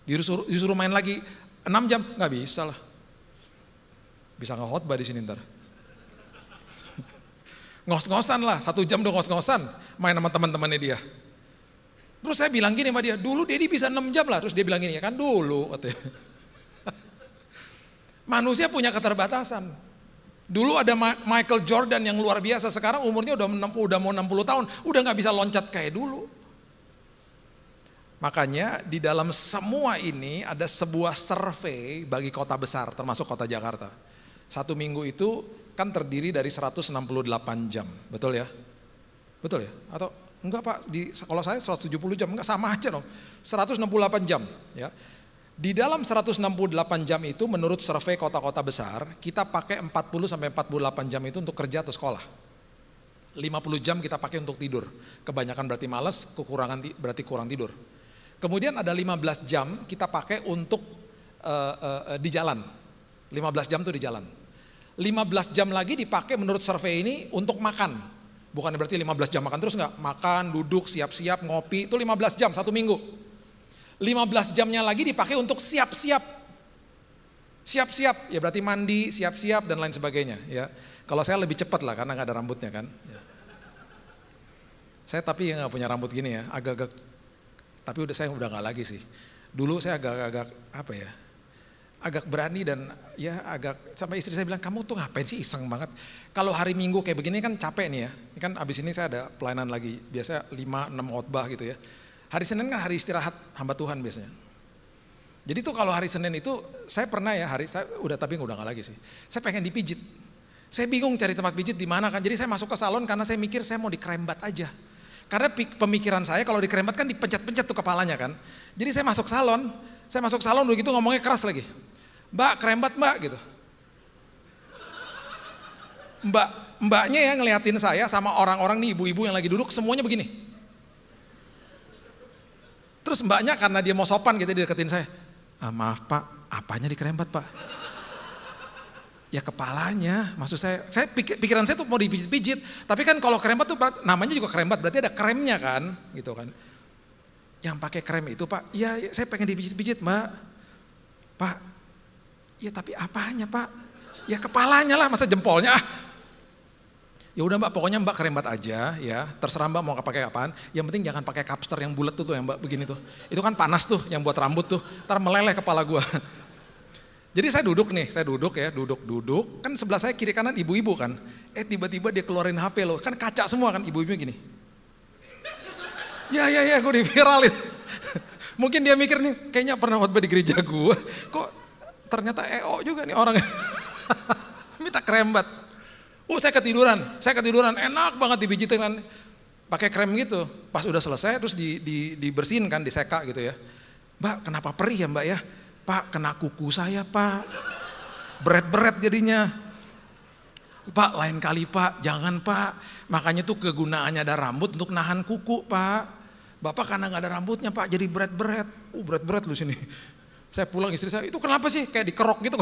Disuruh main lagi 6 jam, nggak bisa lah. Bisa nge-khotbah di sini ntar. Ngos-ngosan lah, 1 jam udah ngos-ngosan main sama teman-temannya dia. Terus saya bilang gini sama dia, dulu Dedi bisa 6 jam lah. Terus dia bilang gini, ya kan dulu. Manusia punya keterbatasan. Dulu ada Michael Jordan yang luar biasa, sekarang umurnya udah mau 60 tahun, udah gak bisa loncat kayak dulu. Makanya di dalam semua ini ada sebuah survei bagi kota besar, termasuk kota Jakarta. 1 minggu itu kan terdiri dari 168 jam, betul ya? Betul ya? Atau enggak Pak, kalau saya 170 jam, enggak sama aja dong. 168 jam ya. Di dalam 168 jam itu menurut survei kota-kota besar, kita pakai 40-48 jam itu untuk kerja atau sekolah. 50 jam kita pakai untuk tidur. Kebanyakan berarti malas, kekurangan berarti kurang tidur. Kemudian ada 15 jam kita pakai untuk di jalan. 15 jam tuh di jalan. 15 jam lagi dipakai menurut survei ini untuk makan. Bukan berarti 15 jam makan terus enggak. Makan, duduk, siap-siap, ngopi, itu 15 jam 1 minggu. 15 jamnya lagi dipakai untuk siap-siap. Siap-siap, ya berarti mandi, siap-siap dan lain sebagainya. Ya, kalau saya lebih cepat lah karena nggak ada rambutnya kan. Ya. Saya tapi nggak punya rambut gini ya, agak-agak. Tapi saya udah nggak lagi sih. Dulu saya agak-agak apa ya, agak berani dan ya agak sampai istri saya bilang kamu tuh ngapain sih iseng banget. Kalau hari Minggu kayak begini kan capek nih ya. Ini kan abis ini saya ada pelayanan lagi, biasa 5-6 khotbah gitu ya. Hari Senin kan hari istirahat hamba Tuhan biasanya. Jadi tuh kalau hari Senin itu saya pernah ya saya udah nggak lagi sih. Saya pengen dipijit. Saya bingung cari tempat pijit di mana kan. Jadi saya masuk ke salon karena saya mikir saya mau dikrembat aja. Karena pemikiran saya kalau dikrembat kan dipencet-pencet tuh kepalanya kan. Jadi saya masuk salon udah gitu ngomongnya keras lagi. Mbak krembat mbak gitu. Mbaknya yang ngeliatin saya sama orang-orang nih ibu-ibu yang lagi duduk semuanya begini. Terus mbaknya karena dia mau sopan gitu dia deketin saya. Maaf pak, apanya dikrembat pak? Ya kepalanya, maksud saya pikiran saya tuh mau dipijit-pijit. Tapi kan kalau krembat tuh namanya juga krembat, berarti ada kremnya kan, gitu kan. Yang pakai krem itu pak, ya saya pengen dipijit-pijit mbak. Pak, ya tapi apanya pak? Ya kepalanya lah, masa jempolnya ah. Ya udah mbak, pokoknya mbak krembat aja ya, terserah mbak mau pakai apaan. Yang penting jangan pakai kapster yang bulat tuh yang mbak begini tuh. Itu kan panas tuh yang buat rambut tuh, ntar meleleh kepala gua. Jadi saya duduk, kan sebelah saya kiri kanan ibu-ibu kan. Tiba-tiba dia keluarin HP loh, kan kaca semua kan ibu-ibunya gini. Ya gue diviralin. Mungkin dia mikir nih, kayaknya pernah khotbah di gereja gue. Kok ternyata EO juga nih orangnya. minta krembat. Saya ketiduran, enak banget dipijitin kan. Pakai krem gitu. Pas udah selesai terus dibersihin kan, diseka gitu ya. Mbak, kenapa perih ya Mbak ya? Pak, kena kuku saya Pak. Beret-beret jadinya. Pak, lain kali Pak, jangan Pak. Makanya tuh kegunaannya ada rambut untuk nahan kuku Pak. Bapak karena gak ada rambutnya Pak, jadi beret-beret. Beret-beret lu sini. Saya pulang istri saya, itu kenapa sih? Kayak dikerok gitu.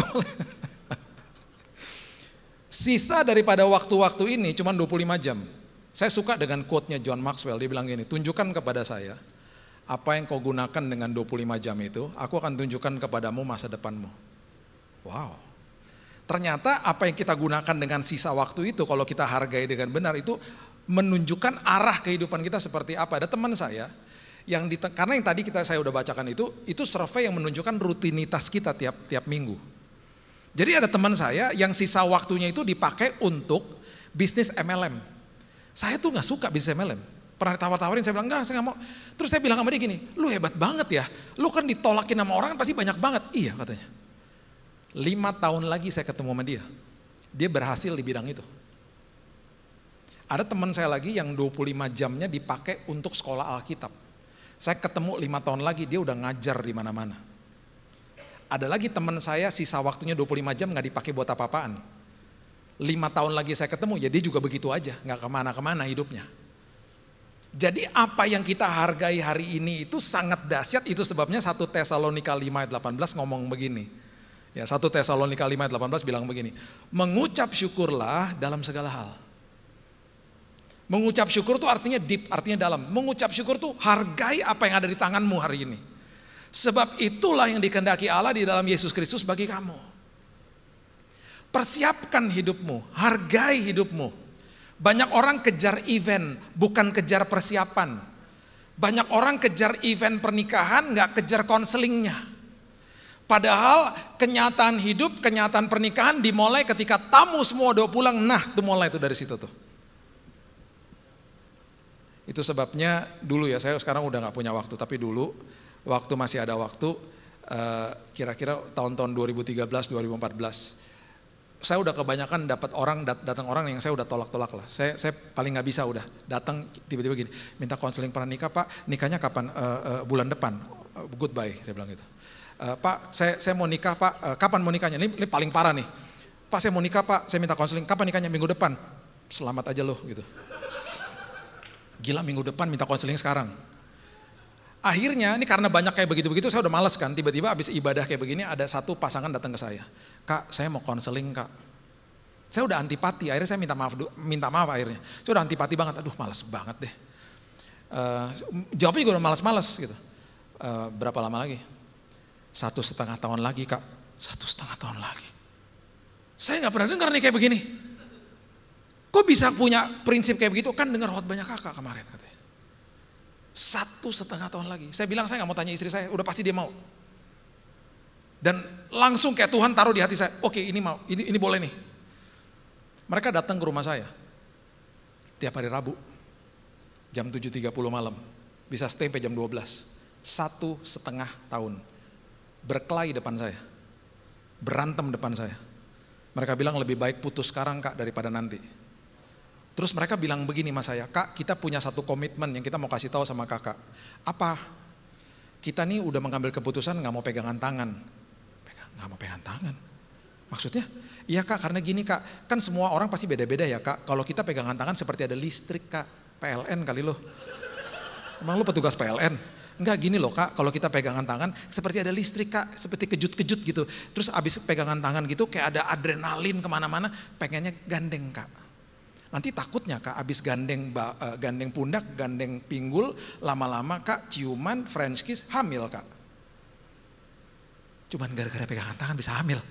Sisa daripada waktu-waktu ini cuma 25 jam. Saya suka dengan quote-nya John Maxwell, dia bilang gini, tunjukkan kepada saya apa yang kau gunakan dengan 25 jam itu, aku akan tunjukkan kepadamu masa depanmu. Wow. Ternyata apa yang kita gunakan dengan sisa waktu itu, kalau kita hargai dengan benar, itu menunjukkan arah kehidupan kita seperti apa. Ada teman saya, karena yang tadi saya udah bacakan itu survei yang menunjukkan rutinitas kita tiap minggu. Jadi ada teman saya yang sisa waktunya itu dipakai untuk bisnis MLM. Saya tuh gak suka bisnis MLM. Pernah ditawar-tawarin, saya bilang enggak, saya gak mau. Terus saya bilang sama dia gini, lu hebat banget ya. Lu kan ditolakin sama orang pasti banyak banget. Iya katanya. 5 tahun lagi saya ketemu sama dia. Dia berhasil di bidang itu. Ada teman saya lagi yang 25 jamnya dipakai untuk sekolah Alkitab. Saya ketemu 5 tahun lagi, dia udah ngajar di mana-mana. Ada lagi teman saya sisa waktunya 25 jam gak dipakai buat apa-apaan. 5 tahun lagi saya ketemu, ya dia juga begitu aja, gak kemana-kemana hidupnya. Jadi apa yang kita hargai hari ini itu sangat dahsyat, itu sebabnya 1 Tesalonika 5 ayat 18 ngomong begini. Ya, 1 Tesalonika 5 ayat 18 bilang begini, mengucap syukurlah dalam segala hal. Mengucap syukur itu artinya deep, artinya dalam. Mengucap syukur itu hargai apa yang ada di tanganmu hari ini. Sebab itulah yang dikehendaki Allah di dalam Yesus Kristus bagi kamu. Persiapkan hidupmu, hargai hidupmu. Banyak orang kejar event, bukan kejar persiapan. Banyak orang kejar event pernikahan, gak kejar konselingnya. Padahal kenyataan hidup, kenyataan pernikahan dimulai ketika tamu semua udah pulang. Nah, itu mulai itu dari situ tuh. Itu sebabnya dulu ya, saya sekarang udah gak punya waktu, tapi dulu waktu masih ada waktu, kira-kira tahun-tahun 2013, 2014, saya udah kebanyakan datang orang yang saya udah tolak-tolak lah. Saya paling nggak bisa udah datang tiba-tiba gini, minta konseling pranikah Pak, nikahnya kapan? Bulan depan. Goodbye, saya bilang gitu. Pak, saya mau nikah Pak, kapan mau nikahnya? Ini paling parah nih. Pak, saya mau nikah Pak, saya minta konseling, kapan nikahnya? Minggu depan. Selamat aja loh gitu. Gila, minggu depan minta konseling sekarang. Akhirnya ini karena banyak kayak begitu-begitu saya udah males kan, tiba-tiba habis ibadah kayak begini ada satu pasangan datang ke saya. Kak, saya mau konseling Kak. Saya udah antipati, akhirnya saya minta maaf akhirnya. Saya udah antipati banget, aduh males banget deh. Jawabnya juga udah males-males gitu. Berapa lama lagi? 1,5 tahun lagi Kak. 1,5 tahun lagi. Saya gak pernah dengar nih kayak begini. Kok bisa punya prinsip kayak begitu? Kan dengar khotbahnya kakak kemarin katanya. 1,5 tahun lagi. Saya bilang saya gak mau tanya istri saya, udah pasti dia mau. Dan langsung kayak Tuhan taruh di hati saya, oke ini mau, ini boleh nih. Mereka datang ke rumah saya tiap hari Rabu jam 7.30 malam, bisa stay sampai jam 12. 1,5 tahun berkelahi depan saya, berantem depan saya. Mereka bilang lebih baik putus sekarang Kak daripada nanti. Terus mereka bilang begini sama saya, Kak kita punya satu komitmen yang kita mau kasih tahu sama kakak. Apa? Kita nih udah mengambil keputusan gak mau pegangan tangan. Gak mau pegangan tangan? Maksudnya? Iya Kak, karena gini Kak, kan semua orang pasti beda-beda ya Kak. Kalau kita pegangan tangan seperti ada listrik Kak, PLN kali lo. Emang lo petugas PLN? Enggak, gini loh Kak, kalau kita pegangan tangan seperti ada listrik Kak, seperti kejut-kejut gitu. Terus abis pegangan tangan gitu kayak ada adrenalin kemana-mana, pengennya gandeng Kak. Nanti takutnya Kak, abis gandeng pundak, gandeng pinggul, lama-lama Kak ciuman, French kiss, hamil Kak. Cuman gara-gara pegangan tangan bisa hamil.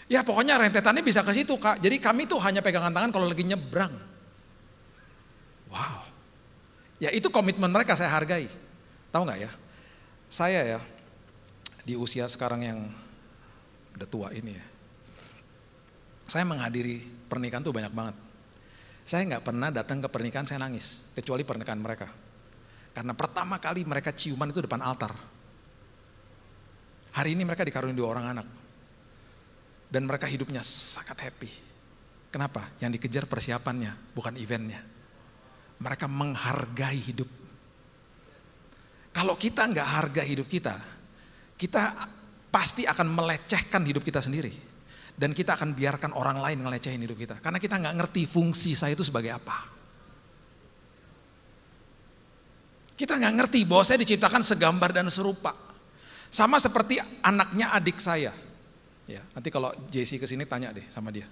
Ya pokoknya rentetannya bisa ke situ Kak. Jadi kami tuh hanya pegangan tangan kalau lagi nyebrang. Wow. Ya itu komitmen mereka saya hargai. Tahu nggak ya? Saya ya di usia sekarang yang udah tua ini ya. Saya menghadiri pernikahan tuh banyak banget. Saya nggak pernah datang ke pernikahan saya nangis. Kecuali pernikahan mereka. Karena pertama kali mereka ciuman itu depan altar. Hari ini mereka dikaruniai 2 orang anak. Dan mereka hidupnya sangat happy. Kenapa? Yang dikejar persiapannya, bukan eventnya. Mereka menghargai hidup. Kalau kita nggak hargai hidup kita pasti akan melecehkan hidup kita sendiri. Dan kita akan biarkan orang lain ngelecehin hidup kita. Karena kita nggak ngerti fungsi saya itu sebagai apa. Kita nggak ngerti bahwa saya diciptakan segambar dan serupa. Sama seperti anaknya adik saya. Ya, nanti kalau JC kesini tanya deh sama dia.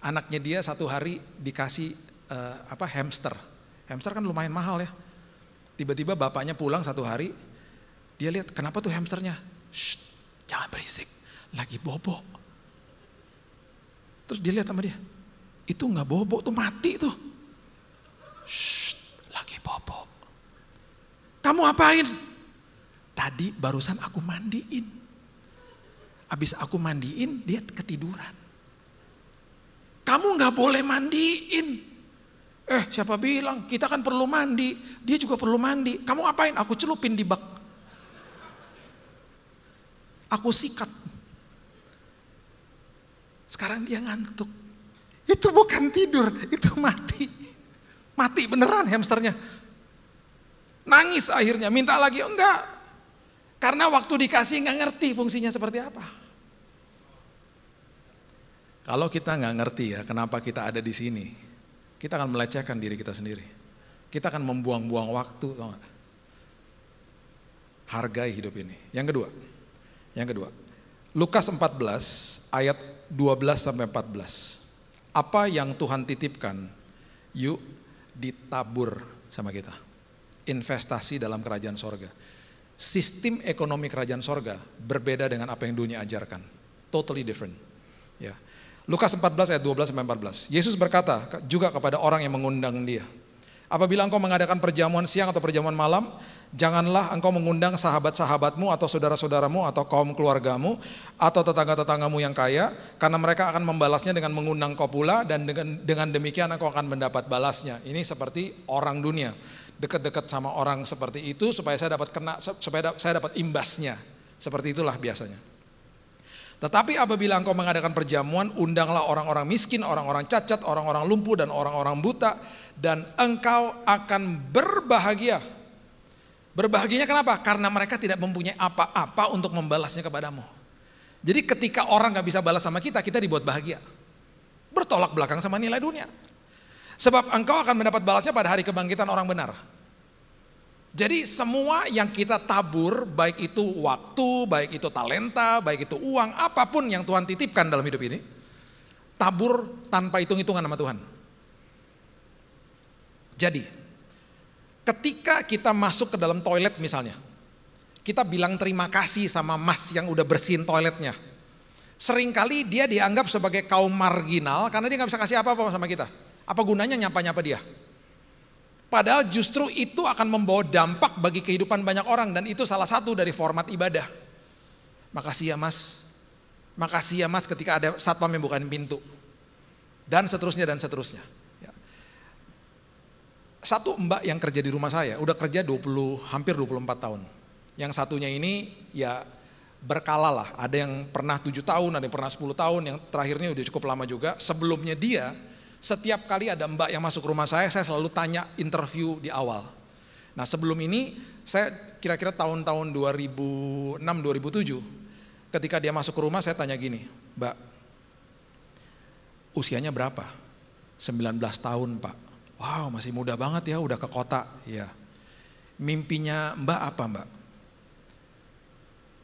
Anaknya dia satu hari dikasih hamster. Hamster kan lumayan mahal ya. Tiba-tiba bapaknya pulang satu hari, dia lihat kenapa tuh hamsternya? Shh, jangan berisik, lagi bobo. Terus dia lihat sama dia, itu nggak bobo, tuh mati tuh. Shh, lagi bobo. Kamu apain? Tadi barusan aku mandiin. Habis aku mandiin, dia ketiduran. Kamu nggak boleh mandiin. Siapa bilang? Kita kan perlu mandi. Dia juga perlu mandi. Kamu apain? Aku celupin di bak. Aku sikat. Sekarang dia ngantuk. Itu bukan tidur, itu mati. Mati beneran hamsternya. Nangis akhirnya, minta lagi. Enggak. Karena waktu dikasih nggak ngerti fungsinya seperti apa. Kalau kita nggak ngerti ya kenapa kita ada di sini, kita akan melecehkan diri kita sendiri. Kita akan membuang-buang waktu, tau gak? Hargai hidup ini. Yang kedua, Lukas 14 ayat 12 sampai 14. Apa yang Tuhan titipkan, yuk ditabur sama kita. Investasi dalam kerajaan sorga. Sistem ekonomi kerajaan sorga berbeda dengan apa yang dunia ajarkan. Totally different. Ya. Lukas 14 ayat 12 sampai 14. Yesus berkata juga kepada orang yang mengundang dia. Apabila engkau mengadakan perjamuan siang atau perjamuan malam, janganlah engkau mengundang sahabat-sahabatmu atau saudara-saudaramu atau kaum keluargamu atau tetangga-tetanggamu yang kaya, karena mereka akan membalasnya dengan mengundang kau pula, dan dengan demikian engkau akan mendapat balasnya. Ini seperti orang dunia. Dekat-dekat sama orang seperti itu supaya saya dapat imbasnya. Seperti itulah biasanya. Tetapi apabila engkau mengadakan perjamuan, undanglah orang-orang miskin, orang-orang cacat, orang-orang lumpuh, dan orang-orang buta, dan engkau akan berbahagia. Berbahagianya kenapa? Karena mereka tidak mempunyai apa-apa untuk membalasnya kepadamu. Jadi ketika orang gak bisa balas sama kita, kita dibuat bahagia. Bertolak belakang sama nilai dunia. Sebab engkau akan mendapat balasnya pada hari kebangkitan orang benar. Jadi semua yang kita tabur, baik itu waktu, baik itu talenta, baik itu uang, apapun yang Tuhan titipkan dalam hidup ini, tabur tanpa hitung-hitungan sama Tuhan. Jadi, ketika kita masuk ke dalam toilet misalnya, kita bilang terima kasih sama mas yang udah bersihin toiletnya. Seringkali dia dianggap sebagai kaum marginal karena dia gak bisa kasih apa-apa sama kita. Apa gunanya nyapa-nyapa dia? Padahal justru itu akan membawa dampak bagi kehidupan banyak orang, dan itu salah satu dari format ibadah. Makasih ya mas. Makasih ya mas ketika ada satpam yang bukain pintu. Dan seterusnya dan seterusnya. Satu mbak yang kerja di rumah saya, udah kerja hampir 24 tahun. Yang satunya ini ya berkala lah. Ada yang pernah 7 tahun, ada yang pernah 10 tahun, yang terakhirnya udah cukup lama juga. Sebelumnya dia, setiap kali ada mbak yang masuk rumah saya selalu tanya interview di awal. Nah sebelum ini, saya kira-kira tahun-tahun 2006-2007, ketika dia masuk ke rumah saya tanya gini, mbak, usianya berapa? 19 tahun pak. Wow masih muda banget ya, udah ke kota. Ya. Mimpinya mbak apa mbak?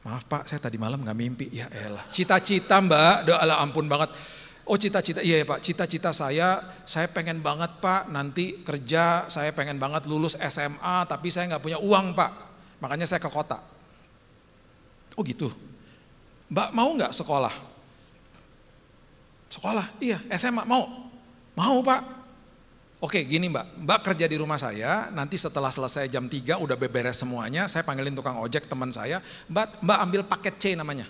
Maaf pak, saya tadi malam gak mimpi. Ya elah, cita-cita mbak, alah ampun banget. Oh cita-cita, iya ya pak, cita-cita saya pengen banget pak nanti kerja, saya pengen banget lulus SMA, tapi saya gak punya uang pak, makanya saya ke kota. Oh gitu, mbak mau gak sekolah? Sekolah, iya SMA mau pak. Oke gini mbak kerja di rumah saya, nanti setelah selesai jam 3 udah beberes semuanya, saya panggilin tukang ojek teman saya, mbak ambil paket C namanya,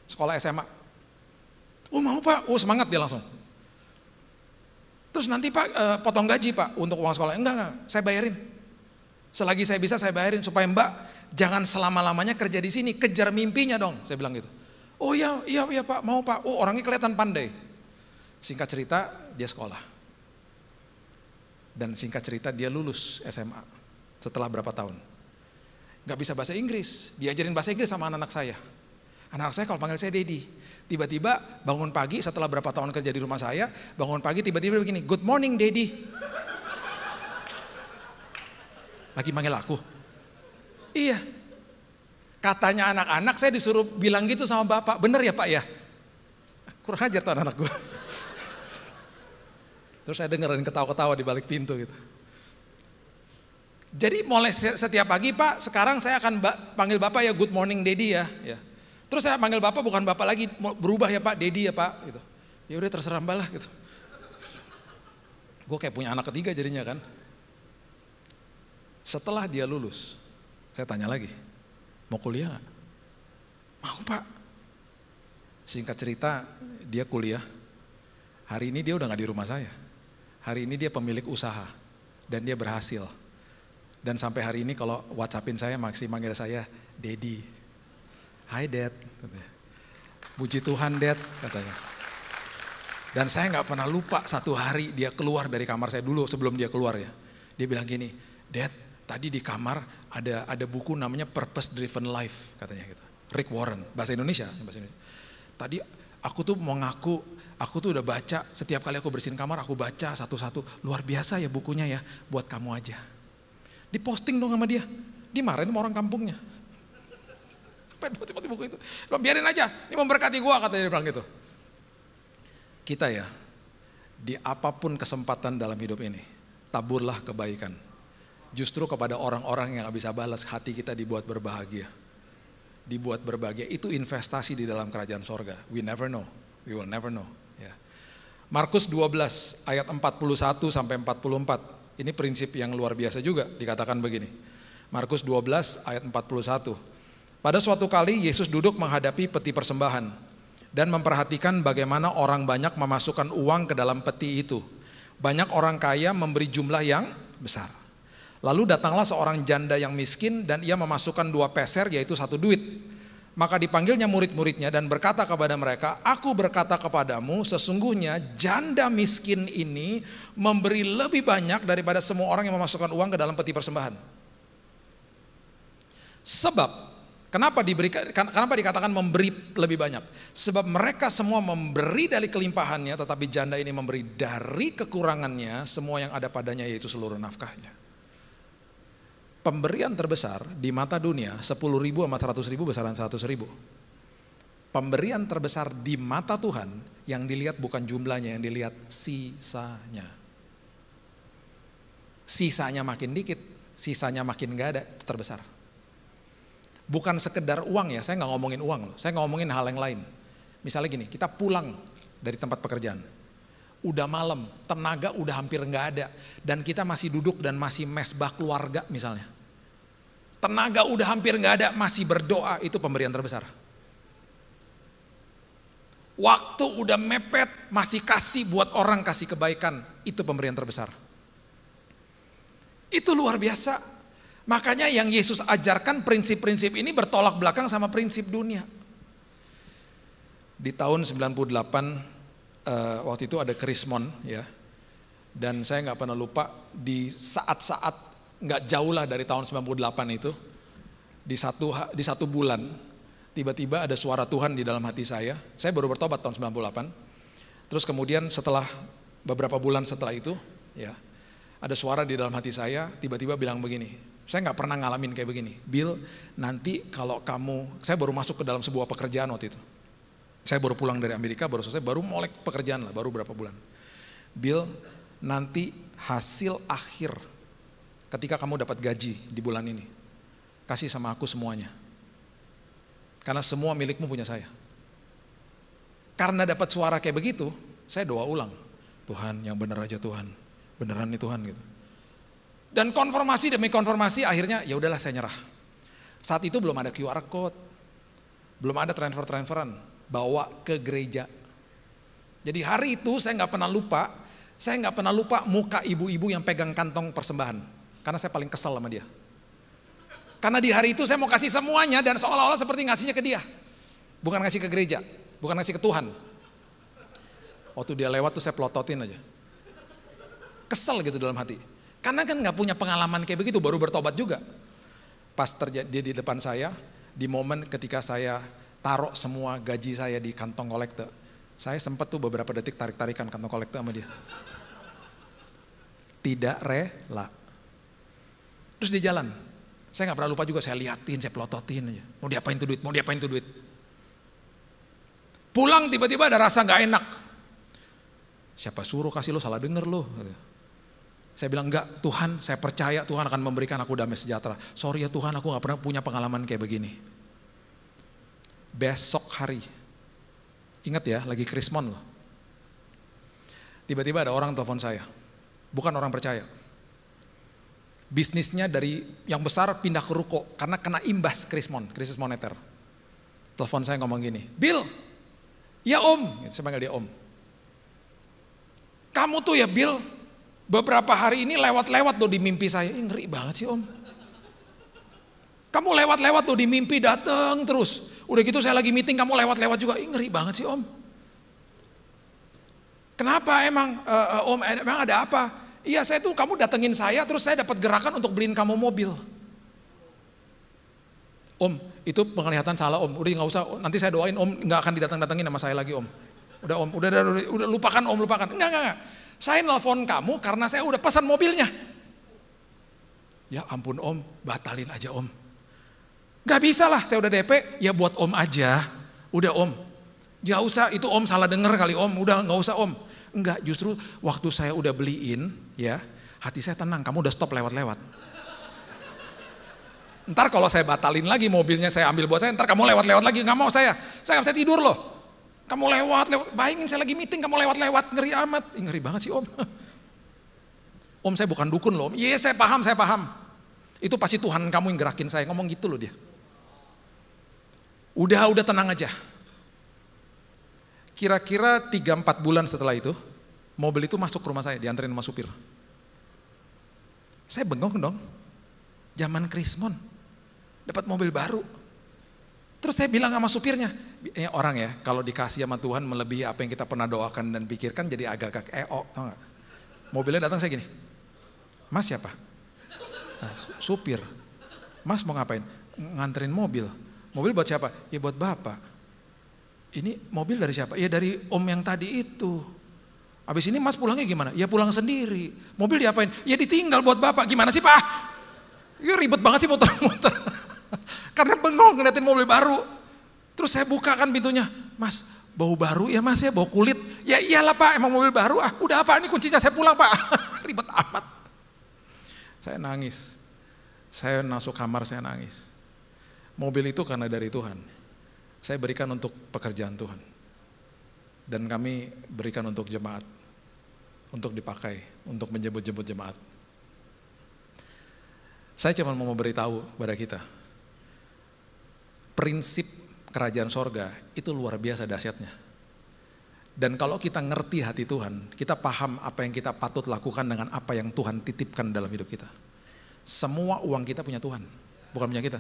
sekolah SMA. Oh mau pak, oh semangat dia langsung. Terus nanti pak potong gaji pak untuk uang sekolah. Enggak, saya bayarin. Selagi saya bisa saya bayarin supaya mbak jangan selama-lamanya kerja di sini, kejar mimpinya dong, saya bilang gitu. Oh iya Pak, mau Pak. Oh orangnya kelihatan pandai. Singkat cerita dia sekolah. Dan singkat cerita dia lulus SMA setelah berapa tahun. Gak bisa bahasa Inggris, diajarin bahasa Inggris sama anak-anak saya. Anak-anak saya kalau panggil saya Dedi. Tiba-tiba bangun pagi setelah berapa tahun kerja di rumah saya, bangun pagi tiba-tiba begini, good morning Dedi. Lagi manggil aku. Iya. Katanya anak-anak saya disuruh bilang gitu sama bapak, bener ya Pak ya? Kurang ajar tuh anak-anak gue. Terus saya dengerin ketawa-ketawa di balik pintu gitu. Jadi mulai setiap pagi Pak, sekarang saya akan panggil Bapak ya good morning Dedi ya. Terus saya panggil Bapak bukan Bapak lagi, berubah ya Pak, Dedi ya Pak. Gitu. Ya udah terserah Mbak lah gitu. Gue kayak punya anak ketiga jadinya kan. Setelah dia lulus, saya tanya lagi, mau kuliah gak? Mau Pak. Singkat cerita dia kuliah, hari ini dia udah gak di rumah saya. Hari ini dia pemilik usaha dan dia berhasil. Dan sampai hari ini kalau WhatsAppin saya masih manggil saya Dedi. Hai Dad, puji Tuhan Dad katanya. Dan saya nggak pernah lupa satu hari dia keluar dari kamar saya dulu sebelum dia keluar ya. Dia bilang gini, Dad tadi di kamar ada buku namanya Purpose Driven Life katanya gitu. Rick Warren, bahasa Indonesia. Tadi aku tuh mau ngaku, aku tuh udah baca, setiap kali aku bersihin kamar aku baca satu-satu. Luar biasa ya bukunya ya, buat kamu aja. Diposting dong sama dia, dimarahin sama orang kampungnya. Apa buku itu? Biarin aja, ini memberkati gua katanya dia bilang gitu. Kita ya, di apapun kesempatan dalam hidup ini, taburlah kebaikan. Justru kepada orang-orang yang gak bisa balas, hati kita dibuat berbahagia. Dibuat berbahagia, itu investasi di dalam kerajaan sorga. We never know, we will never know. Ya. Markus 12 ayat 41 sampai 44, ini prinsip yang luar biasa juga dikatakan begini. Markus 12 ayat 41. Pada suatu kali Yesus duduk menghadapi peti persembahan dan memperhatikan bagaimana orang banyak memasukkan uang ke dalam peti itu. Banyak orang kaya memberi jumlah yang besar. Lalu datanglah seorang janda yang miskin dan ia memasukkan 2 peser yaitu 1 duit. Maka dipanggilnya murid-muridnya dan berkata kepada mereka, aku berkata kepadamu sesungguhnya janda miskin ini memberi lebih banyak daripada semua orang yang memasukkan uang ke dalam peti persembahan. Sebab, kenapa dikatakan memberi lebih banyak? Sebab mereka semua memberi dari kelimpahannya, tetapi janda ini memberi dari kekurangannya semua yang ada padanya yaitu seluruh nafkahnya. Pemberian terbesar di mata dunia 10.000 sama 100.000 besaran 100.000. Pemberian terbesar di mata Tuhan yang dilihat bukan jumlahnya, yang dilihat sisanya. Sisanya makin dikit, sisanya makin gak ada, itu terbesar. Bukan sekedar uang ya, saya gak ngomongin uang loh, saya ngomongin hal yang lain. Misalnya gini, kita pulang dari tempat pekerjaan. Udah malam, tenaga udah hampir gak ada. Dan kita masih duduk dan masih mesbah keluarga misalnya. Tenaga udah hampir gak ada, masih berdoa, itu pemberian terbesar. Waktu udah mepet, masih kasih buat orang, kasih kebaikan, itu pemberian terbesar. Itu luar biasa. Makanya yang Yesus ajarkan prinsip-prinsip ini bertolak belakang sama prinsip dunia. Di tahun 98, waktu itu ada Krismon ya. Dan saya gak pernah lupa di saat-saat gak jauh lah dari tahun 98 itu, di satu bulan tiba-tiba ada suara Tuhan di dalam hati saya. Saya baru bertobat tahun 98. Terus kemudian setelah beberapa bulan setelah itu ya, ada suara di dalam hati saya tiba-tiba bilang begini. Saya gak pernah ngalamin kayak begini. Bill, nanti kalau kamu, saya baru masuk ke dalam sebuah pekerjaan waktu itu. Saya baru pulang dari Amerika, baru selesai, baru mulai pekerjaan lah, baru berapa bulan. Bill, nanti hasil akhir ketika kamu dapat gaji di bulan ini, kasih sama aku semuanya. Karena semua milikmu punya saya. Karena dapat suara kayak begitu, saya doa ulang. Tuhan, yang benar aja Tuhan, beneran nih Tuhan gitu. Dan konfirmasi demi konfirmasi akhirnya ya udahlah saya nyerah. Saat itu belum ada QR code, belum ada transferan, bawa ke gereja. Jadi hari itu saya nggak pernah lupa muka ibu-ibu yang pegang kantong persembahan. Karena saya paling kesel sama dia. Karena di hari itu saya mau kasih semuanya dan seolah-olah seperti ngasihnya ke dia. Bukan ngasih ke gereja, bukan ngasih ke Tuhan. Waktu dia lewat tuh saya pelototin aja. Kesel gitu dalam hati. Karena kan gak punya pengalaman kayak begitu, baru bertobat juga. Pas terjadi dia di depan saya, di momen ketika saya taruh semua gaji saya di kantong kolekte, saya sempat tuh beberapa detik tarik-tarikan kantong kolekte sama dia. Tidak rela. Terus dia jalan. Saya gak pernah lupa juga, saya liatin, saya pelototin aja. Mau diapain tuh duit, mau diapain tuh duit. Pulang tiba-tiba ada rasa gak enak. Siapa suruh kasih lo, salah denger lo. Saya bilang enggak, Tuhan, saya percaya Tuhan akan memberikan aku damai sejahtera. Sorry ya Tuhan, aku gak pernah punya pengalaman kayak begini. Besok hari, ingat ya, lagi Krismon loh. Tiba-tiba ada orang telepon saya, bukan orang percaya. Bisnisnya dari yang besar pindah ke ruko karena kena imbas krisis moneter. Telepon saya ngomong gini, Bill, ya Om, saya panggil dia Om. Kamu tuh ya Bill, beberapa hari ini lewat-lewat tuh di mimpi saya. Ngeri banget sih Om. Kamu lewat-lewat tuh di mimpi, datang terus. Udah gitu saya lagi meeting, kamu lewat-lewat juga. Ngeri banget sih Om. Kenapa emang Om, emang ada apa? Iya saya tuh, kamu datengin saya, terus saya dapat gerakan untuk beliin kamu mobil. Om, itu penglihatan salah Om. Udah gak usah, nanti saya doain Om gak akan didatang-datangin sama saya lagi Om. Udah Om, udah lupakan Om, lupakan. Enggak. Saya nelfon kamu karena saya udah pesan mobilnya. Ya ampun Om, batalin aja Om. Gak bisa lah, saya udah DP, ya buat Om aja. Udah Om, gak usah, itu Om salah denger kali Om, udah gak usah Om. Enggak, justru waktu saya udah beliin, ya hati saya tenang, kamu udah stop lewat-lewat. Ntar kalau saya batalin lagi mobilnya, saya ambil buat saya, ntar kamu lewat-lewat lagi, gak mau saya gak bisa tidur loh. Kamu lewat, bayangin saya lagi meeting, kamu lewat-lewat, ngeri amat. Ngeri banget sih Om. Om saya bukan dukun loh Om. Iya saya paham. Itu pasti Tuhan kamu yang gerakin saya, ngomong gitu loh dia. Udah tenang aja. Kira-kira 3-4 bulan setelah itu, mobil itu masuk ke rumah saya, dianterin sama supir. Saya bengong dong, zaman Krismon, dapat mobil baru. Terus saya bilang sama supirnya, orang ya kalau dikasih sama Tuhan melebihi apa yang kita pernah doakan dan pikirkan jadi agak-agak tau gak? Mobilnya datang saya gini, Mas siapa? Nah, supir. Mas mau ngapain? Nganterin mobil. Mobil buat siapa? Ya buat Bapak. Ini mobil dari siapa? Ya dari Om yang tadi itu. Habis ini Mas pulangnya gimana? Ya pulang sendiri. Mobil diapain? Ya ditinggal buat Bapak. Gimana sih Pak? Ya ribet banget sih muter-muter. Karena bengong ngeliatin mobil baru. Terus saya bukakan pintunya. Mas, bau baru ya Mas ya, bau kulit. Ya iyalah Pak, emang mobil baru. Udah apa, ini kuncinya saya pulang Pak. Ribet amat. Saya nangis. Saya masuk kamar, saya nangis. Mobil itu karena dari Tuhan. Saya berikan untuk pekerjaan Tuhan. Dan kami berikan untuk jemaat. Untuk dipakai, untuk menjemput-jemput jemaat. Saya cuma mau memberitahu kepada kita. Prinsip kerajaan sorga itu luar biasa dahsyatnya. Dan kalau kita ngerti hati Tuhan, kita paham apa yang kita patut lakukan dengan apa yang Tuhan titipkan dalam hidup kita. Semua uang kita punya Tuhan, bukan punya kita.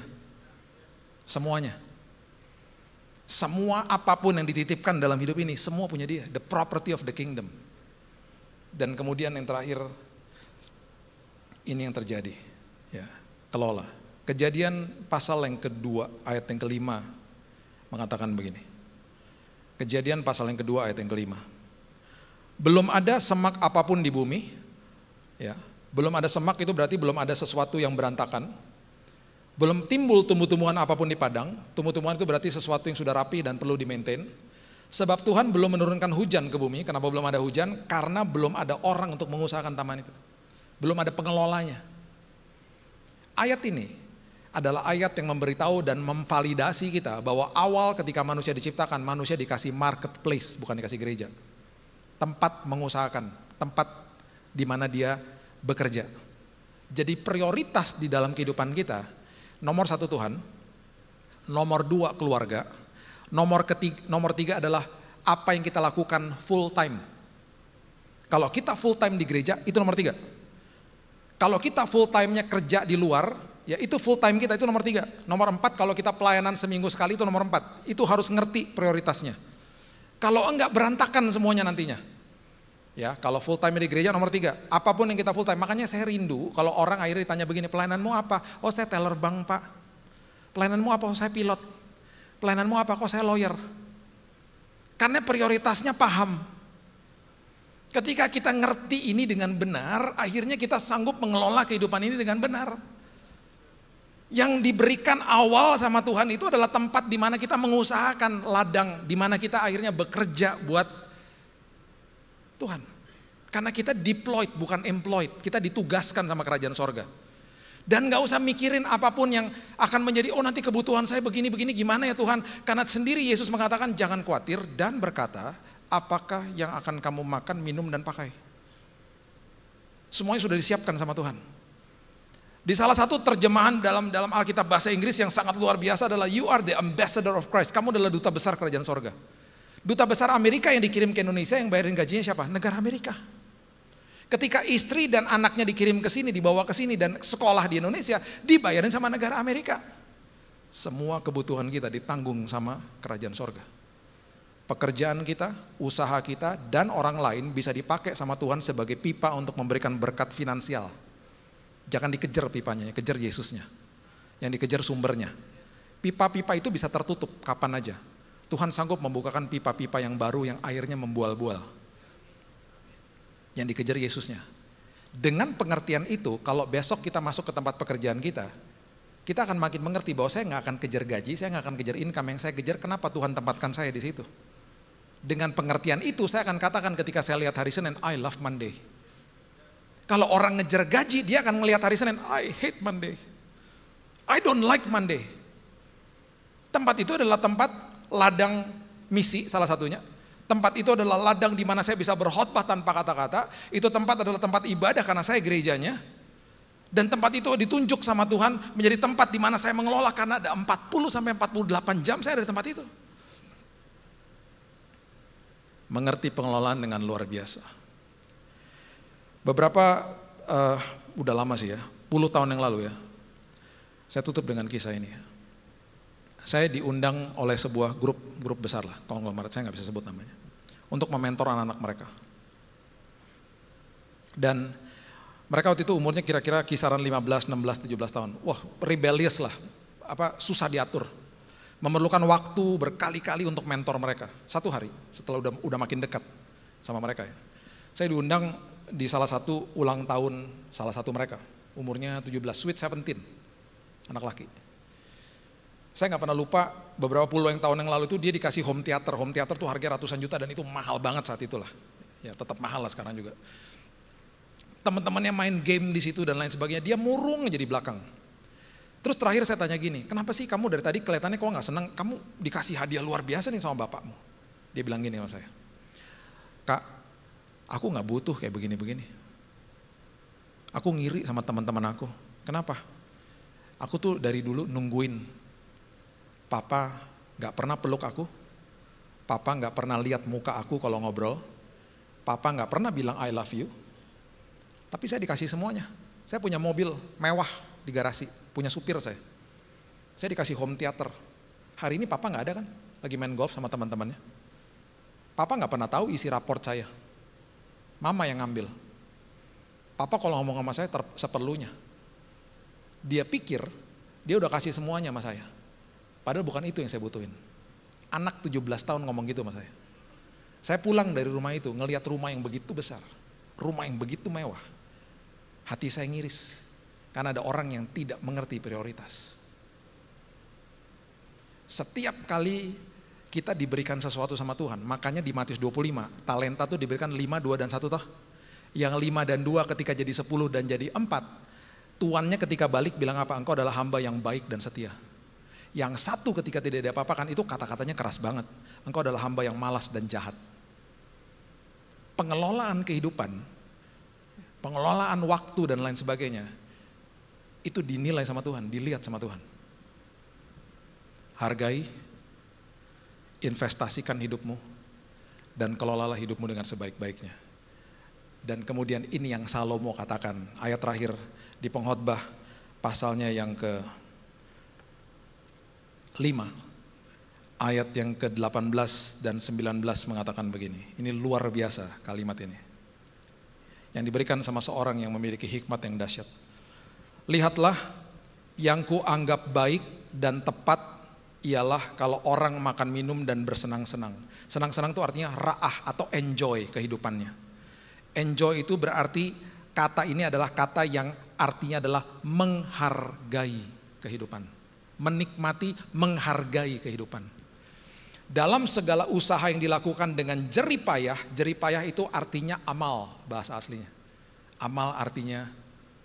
Semuanya. Semua apapun yang dititipkan dalam hidup ini, semua punya Dia. The property of the kingdom. Dan kemudian yang terakhir, ini yang terjadi. Ya, kelola. Kejadian pasal yang kedua, ayat yang kelima, mengatakan begini. Kejadian pasal yang kedua, ayat yang kelima. Belum ada semak apapun di bumi. Ya, belum ada semak itu berarti belum ada sesuatu yang berantakan. Belum timbul tumbuh-tumbuhan apapun di padang. Tumbuh-tumbuhan itu berarti sesuatu yang sudah rapi dan perlu di-maintain. Sebab Tuhan belum menurunkan hujan ke bumi. Kenapa belum ada hujan? Karena belum ada orang untuk mengusahakan taman itu. Belum ada pengelolanya. Ayat ini adalah ayat yang memberitahu dan memvalidasi kita bahwa awal ketika manusia diciptakan, manusia dikasih marketplace, bukan dikasih gereja. Tempat mengusahakan, tempat di mana dia bekerja. Jadi prioritas di dalam kehidupan kita, nomor 1 Tuhan, nomor 2 keluarga, nomor 3 adalah apa yang kita lakukan full time. Kalau kita full time di gereja, itu nomor 3. Kalau kita full time-nya kerja di luar, Ya itu full time kita, itu nomor 3. Nomor 4 kalau kita pelayanan seminggu sekali itu nomor 4. Itu harus ngerti prioritasnya. Kalau enggak berantakan semuanya nantinya. Ya, kalau full time di gereja nomor 3. Apapun yang kita full time. Makanya saya rindu kalau orang akhirnya ditanya begini, pelayananmu apa? Oh saya teller bank pak. Pelayananmu apa? Oh saya pilot. Pelayananmu apa? Kok saya lawyer. Karena prioritasnya paham. Ketika kita ngerti ini dengan benar, akhirnya kita sanggup mengelola kehidupan ini dengan benar. Yang diberikan awal sama Tuhan itu adalah tempat di mana kita mengusahakan ladang, di mana kita akhirnya bekerja buat Tuhan. Karena kita deployed bukan employed, kita ditugaskan sama kerajaan sorga. Dan gak usah mikirin apapun yang akan menjadi, oh nanti kebutuhan saya begini-begini gimana ya Tuhan. Karena sendiri Yesus mengatakan jangan khawatir dan berkata, apakah yang akan kamu makan, minum dan pakai. Semuanya sudah disiapkan sama Tuhan. Di salah satu terjemahan dalam Alkitab bahasa Inggris yang sangat luar biasa adalah you are the ambassador of Christ. Kamu adalah duta besar kerajaan sorga. Duta besar Amerika yang dikirim ke Indonesia yang bayarin gajinya siapa? Negara Amerika. Ketika istri dan anaknya dikirim ke sini, dibawa ke sini dan sekolah di Indonesia, dibayarin sama negara Amerika. Semua kebutuhan kita ditanggung sama kerajaan sorga. Pekerjaan kita, usaha kita, dan orang lain bisa dipakai sama Tuhan sebagai pipa untuk memberikan berkat finansial. Jangan dikejar pipanya, kejar Yesusnya. Yang dikejar sumbernya. Pipa-pipa itu bisa tertutup kapan aja. Tuhan sanggup membukakan pipa-pipa yang baru yang airnya membual-bual. Yang dikejar Yesusnya. Dengan pengertian itu, kalau besok kita masuk ke tempat pekerjaan kita akan makin mengerti bahwa saya nggak akan kejar gaji, saya nggak akan kejar income. Yang saya kejar, kenapa Tuhan tempatkan saya di situ. Dengan pengertian itu, saya akan katakan ketika saya lihat hari Senin, I love Monday. Kalau orang ngejar gaji, dia akan melihat hari Senin, I hate Monday. I don't like Monday. Tempat itu adalah tempat ladang misi salah satunya. Tempat itu adalah ladang di mana saya bisa berkhotbah tanpa kata-kata. Itu tempat adalah tempat ibadah karena saya gerejanya. Dan tempat itu ditunjuk sama Tuhan menjadi tempat di mana saya mengelola karena ada 40 sampai 48 jam saya ada di tempat itu. Mengerti pengelolaan dengan luar biasa. Beberapa, udah lama sih ya, puluh tahun yang lalu ya, saya tutup dengan kisah ini. Saya diundang oleh sebuah grup besar lah, konglomerat, saya nggak bisa sebut namanya, untuk mementor anak-anak mereka. Dan mereka waktu itu umurnya kira-kira kisaran 15, 16, 17 tahun. Wah, rebellious lah, susah diatur. Memerlukan waktu berkali-kali untuk mentor mereka. Satu hari, setelah udah makin dekat sama mereka ya. Saya diundang di salah satu ulang tahun salah satu mereka, umurnya 17, sweet 17, anak laki. Saya nggak pernah lupa beberapa puluh tahun yang lalu itu dia dikasih home theater tuh harga ratusan juta dan itu mahal banget saat itulah. Ya tetap mahal lah sekarang juga. Teman-temannya main game di situ dan lain sebagainya, dia murung aja di belakang. Terus terakhir saya tanya gini, kenapa sih kamu dari tadi kelihatannya kok nggak senang? Kamu dikasih hadiah luar biasa nih sama bapakmu. Dia bilang gini sama saya, Kak, aku nggak butuh kayak begini-begini. Aku ngiri sama teman-teman aku. Kenapa? Aku tuh dari dulu nungguin papa nggak pernah peluk aku, papa nggak pernah lihat muka aku kalau ngobrol, papa nggak pernah bilang I love you. Tapi saya dikasih semuanya. Saya punya mobil mewah di garasi, punya supir saya. Saya dikasih home theater. Hari ini papa nggak ada kan? Lagi main golf sama teman-temannya. Papa nggak pernah tahu isi raport saya. Mama yang ngambil. Papa kalau ngomong sama saya seperlunya. Dia pikir dia udah kasih semuanya sama saya. Padahal bukan itu yang saya butuhin. Anak 17 tahun ngomong gitu sama saya. Saya pulang dari rumah itu ngelihat rumah yang begitu besar. Rumah yang begitu mewah. Hati saya ngiris. Karena ada orang yang tidak mengerti prioritas. Setiap kali kita diberikan sesuatu sama Tuhan, makanya di Matius 25, talenta tuh diberikan 5, 2, dan 1 toh. Yang 5 dan 2 ketika jadi 10 dan jadi 4, tuannya ketika balik bilang apa? Engkau adalah hamba yang baik dan setia. Yang 1 ketika tidak diapa-apakan itu kata-katanya keras banget. Engkau adalah hamba yang malas dan jahat. Pengelolaan kehidupan, pengelolaan waktu dan lain sebagainya, itu dinilai sama Tuhan, dilihat sama Tuhan. Hargai, investasikan hidupmu, dan kelolalah hidupmu dengan sebaik-baiknya. Dan kemudian ini yang Salomo katakan, ayat terakhir di pengkhotbah pasalnya yang ke-5, ayat yang ke-18 dan 19 mengatakan begini. Ini luar biasa kalimat ini. Yang diberikan sama seorang yang memiliki hikmat yang dahsyat. Lihatlah, yang kuanggap baik dan tepat ialah kalau orang makan minum dan bersenang-senang. Senang-senang itu artinya ra'ah atau enjoy kehidupannya. Enjoy itu berarti kata ini adalah kata yang artinya adalah menghargai kehidupan. Menikmati, menghargai kehidupan. Dalam segala usaha yang dilakukan dengan jeripayah itu artinya amal bahasa aslinya. Amal artinya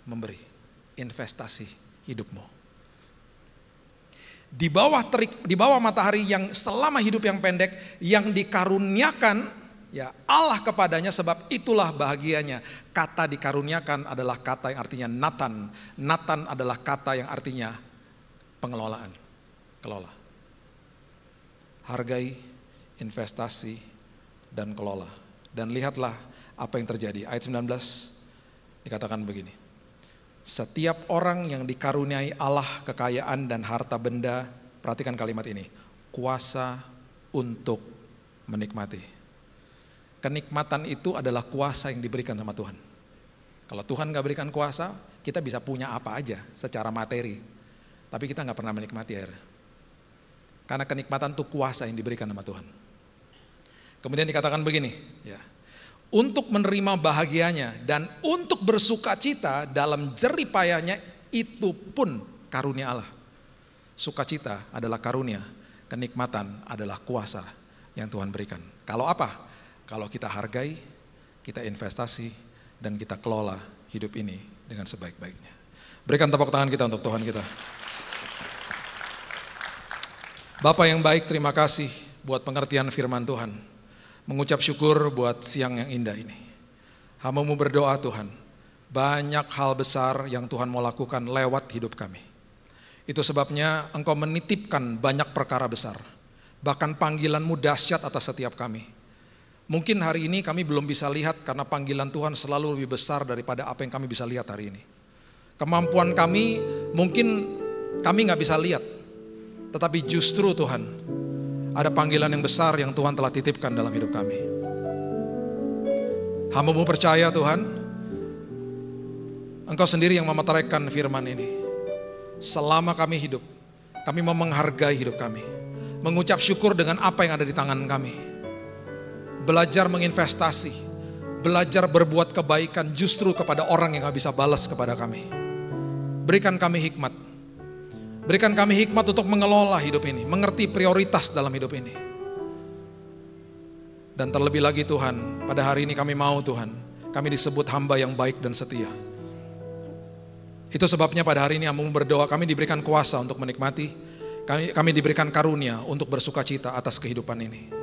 memberi, investasi hidupmu. Di bawah matahari yang selama hidup yang pendek yang dikaruniakan ya Allah kepadanya, sebab itulah bahagianya. Kata dikaruniakan adalah kata yang artinya Nathan. Nathan adalah kata yang artinya pengelolaan, kelola. Hargai, investasi, dan kelola. Dan lihatlah apa yang terjadi. Ayat 19 dikatakan begini. Setiap orang yang dikaruniai Allah kekayaan dan harta benda, perhatikan kalimat ini, kuasa untuk menikmati. Kenikmatan itu adalah kuasa yang diberikan sama Tuhan. Kalau Tuhan gak berikan kuasa, kita bisa punya apa aja secara materi. Tapi kita gak pernah menikmati akhirnya. Karena kenikmatan itu kuasa yang diberikan sama Tuhan. Kemudian dikatakan begini, ya, untuk menerima bahagianya dan untuk bersuka cita dalam jeripayahnya, itu pun karunia Allah. Sukacita adalah karunia, kenikmatan adalah kuasa yang Tuhan berikan. Kalau apa? Kalau kita hargai, kita investasi, dan kita kelola hidup ini dengan sebaik-baiknya. Berikan tepuk tangan kita untuk Tuhan kita. Bapa yang baik, terima kasih buat pengertian firman Tuhan. Mengucap syukur buat siang yang indah ini. Hamba-Mu berdoa Tuhan, banyak hal besar yang Tuhan mau lakukan lewat hidup kami. Itu sebabnya Engkau menitipkan banyak perkara besar. Bahkan panggilan-Mu dahsyat atas setiap kami. Mungkin hari ini kami belum bisa lihat karena panggilan Tuhan selalu lebih besar daripada apa yang kami bisa lihat hari ini. Kemampuan kami mungkin kami gak bisa lihat. Tetapi justru Tuhan, ada panggilan yang besar yang Tuhan telah titipkan dalam hidup kami. Hamba-Mu percaya Tuhan, Engkau sendiri yang memeteraikan firman ini. Selama kami hidup, kami mau menghargai hidup kami. Mengucap syukur dengan apa yang ada di tangan kami. Belajar menginvestasi, belajar berbuat kebaikan justru kepada orang yang gak bisa balas kepada kami. Berikan kami hikmat. Berikan kami hikmat untuk mengelola hidup ini, mengerti prioritas dalam hidup ini. Dan terlebih lagi Tuhan, pada hari ini kami mau Tuhan, kami disebut hamba yang baik dan setia. Itu sebabnya pada hari ini Hamba-Mu berdoa, kami diberikan kuasa untuk menikmati, kami diberikan karunia untuk bersuka cita atas kehidupan ini.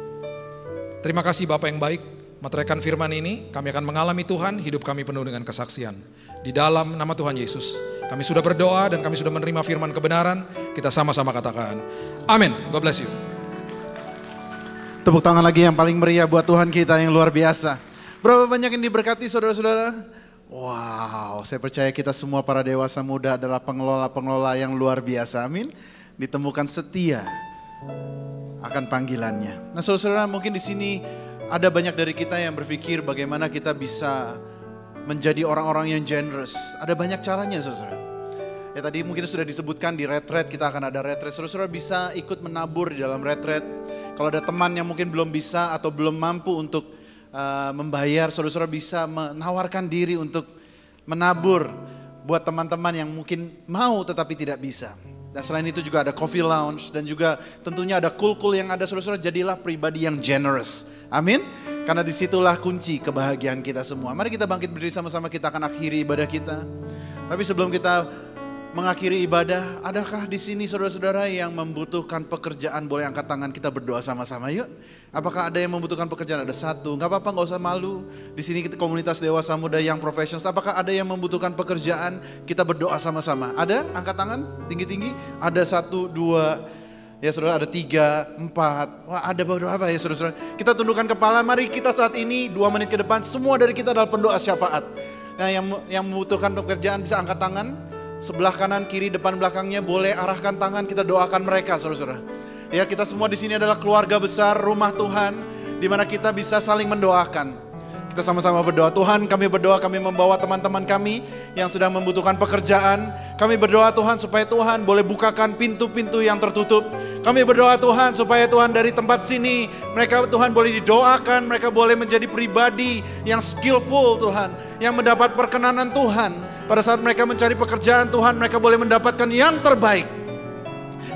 Terima kasih Bapa yang baik, meteraikan firman ini, kami akan mengalami Tuhan, hidup kami penuh dengan kesaksian. Di dalam nama Tuhan Yesus, kami sudah berdoa dan kami sudah menerima firman kebenaran. Kita sama-sama katakan, amin. God bless you. Tepuk tangan lagi yang paling meriah buat Tuhan kita yang luar biasa. Berapa banyak yang diberkati saudara-saudara? Wow, saya percaya kita semua para dewasa muda adalah pengelola-pengelola yang luar biasa. Amin. Ditemukan setia akan panggilannya. Nah saudara-saudara, mungkin di sini ada banyak dari kita yang berpikir bagaimana kita bisa menjadi orang-orang yang generous. Ada banyak caranya saudara. Ya tadi mungkin sudah disebutkan di retreat, kita akan ada retreat. Saudara-saudara bisa ikut menabur di dalam retreat. Kalau ada teman yang mungkin belum bisa atau belum mampu untuk membayar, saudara-saudara bisa menawarkan diri untuk menabur buat teman-teman yang mungkin mau tetapi tidak bisa. Dan selain itu juga ada coffee lounge dan juga tentunya ada cool-cool yang ada. Saudara-saudara, jadilah pribadi yang generous. Amin. Karena disitulah kunci kebahagiaan kita semua. Mari kita bangkit berdiri sama-sama, kita akan akhiri ibadah kita. Tapi sebelum kita mengakhiri ibadah, adakah di sini saudara-saudara yang membutuhkan pekerjaan? Boleh angkat tangan, kita berdoa sama-sama yuk. Apakah ada yang membutuhkan pekerjaan? Ada satu, gak apa-apa, gak usah malu. Di sini kita komunitas dewasa muda yang profesional. Apakah ada yang membutuhkan pekerjaan? Kita berdoa sama-sama. Ada? Angkat tangan tinggi-tinggi. Ada satu, dua, ya saudara, ada tiga, empat. Wah, ada beberapa ya saudara-saudara. Kita tundukkan kepala, mari kita saat ini 2 menit ke depan semua dari kita adalah pendoa syafaat. Nah yang membutuhkan pekerjaan bisa angkat tangan. sebelah kanan, kiri, depan, belakangnya boleh arahkan tangan, kita doakan mereka saudara-saudara. Ya, kita semua di sini adalah keluarga besar rumah Tuhan, di mana kita bisa saling mendoakan. Kita sama-sama berdoa. Tuhan, kami berdoa, kami membawa teman-teman kami yang sedang membutuhkan pekerjaan. Kami berdoa Tuhan supaya Tuhan boleh bukakan pintu-pintu yang tertutup. Kami berdoa Tuhan supaya Tuhan dari tempat sini mereka Tuhan boleh didoakan, mereka boleh menjadi pribadi yang skillful Tuhan, yang mendapat perkenanan Tuhan. Pada saat mereka mencari pekerjaan Tuhan, mereka boleh mendapatkan yang terbaik.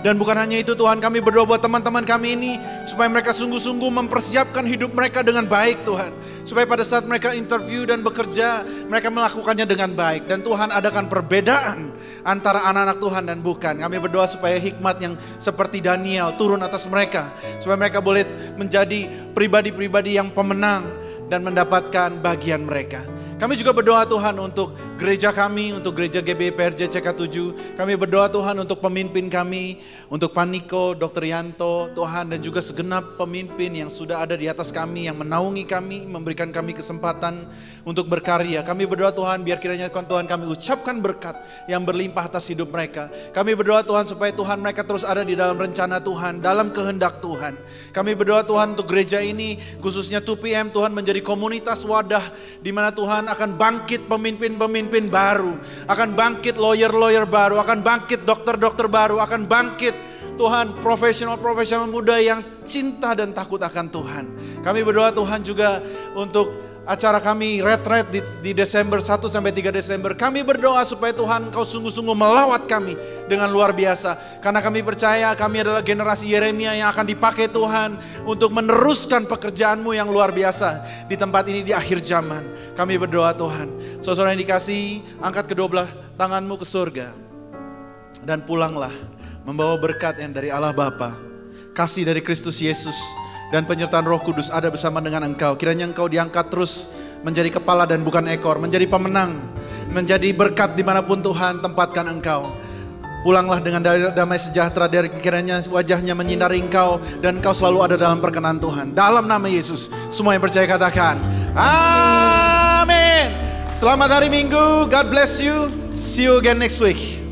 Dan bukan hanya itu Tuhan, kami berdoa buat teman-teman kami ini supaya mereka sungguh-sungguh mempersiapkan hidup mereka dengan baik Tuhan. Supaya pada saat mereka interview dan bekerja, mereka melakukannya dengan baik. Dan Tuhan adakan perbedaan antara anak-anak Tuhan dan bukan. Kami berdoa supaya hikmat yang seperti Daniel turun atas mereka. Supaya mereka boleh menjadi pribadi-pribadi yang pemenang dan mendapatkan bagian mereka. Kami juga berdoa Tuhan untuk gereja kami, untuk gereja GBI PRJ CK7. Kami berdoa Tuhan untuk pemimpin kami, untuk Pak Niko, Dr. Yanto, Tuhan, dan juga segenap pemimpin yang sudah ada di atas kami, yang menaungi kami, memberikan kami kesempatan untuk berkarya. Kami berdoa Tuhan, biar kiranya Tuhan kami ucapkan berkat yang berlimpah atas hidup mereka. Kami berdoa Tuhan supaya Tuhan mereka terus ada di dalam rencana Tuhan, dalam kehendak Tuhan. Kami berdoa Tuhan untuk gereja ini, khususnya 2PM, Tuhan menjadi komunitas wadah di mana Tuhan akan bangkit pemimpin-pemimpin baru, akan bangkit lawyer-lawyer baru, akan bangkit dokter-dokter baru, akan bangkit Tuhan profesional-profesional muda yang cinta dan takut akan Tuhan. Kami berdoa Tuhan juga untuk acara kami retreat di Desember 1 sampai 3 Desember. Kami berdoa supaya Tuhan Kau sungguh-sungguh melawat kami dengan luar biasa. Karena kami percaya kami adalah generasi Yeremia yang akan dipakai Tuhan untuk meneruskan pekerjaan-Mu yang luar biasa di tempat ini di akhir zaman. Kami berdoa Tuhan. Saudara yang dikasihi, angkat kedua belah tanganmu ke surga. Dan pulanglah membawa berkat yang dari Allah Bapa, kasih dari Kristus Yesus, dan penyertaan Roh Kudus ada bersama dengan engkau. Kiranya engkau diangkat terus menjadi kepala dan bukan ekor, menjadi pemenang, menjadi berkat dimanapun Tuhan tempatkan engkau. Pulanglah dengan damai sejahtera, dari kiranya wajahnya menyinari engkau dan engkau selalu ada dalam perkenan Tuhan. Dalam nama Yesus, semua yang percaya katakan amin. Selamat hari Minggu, God bless you, see you again next week.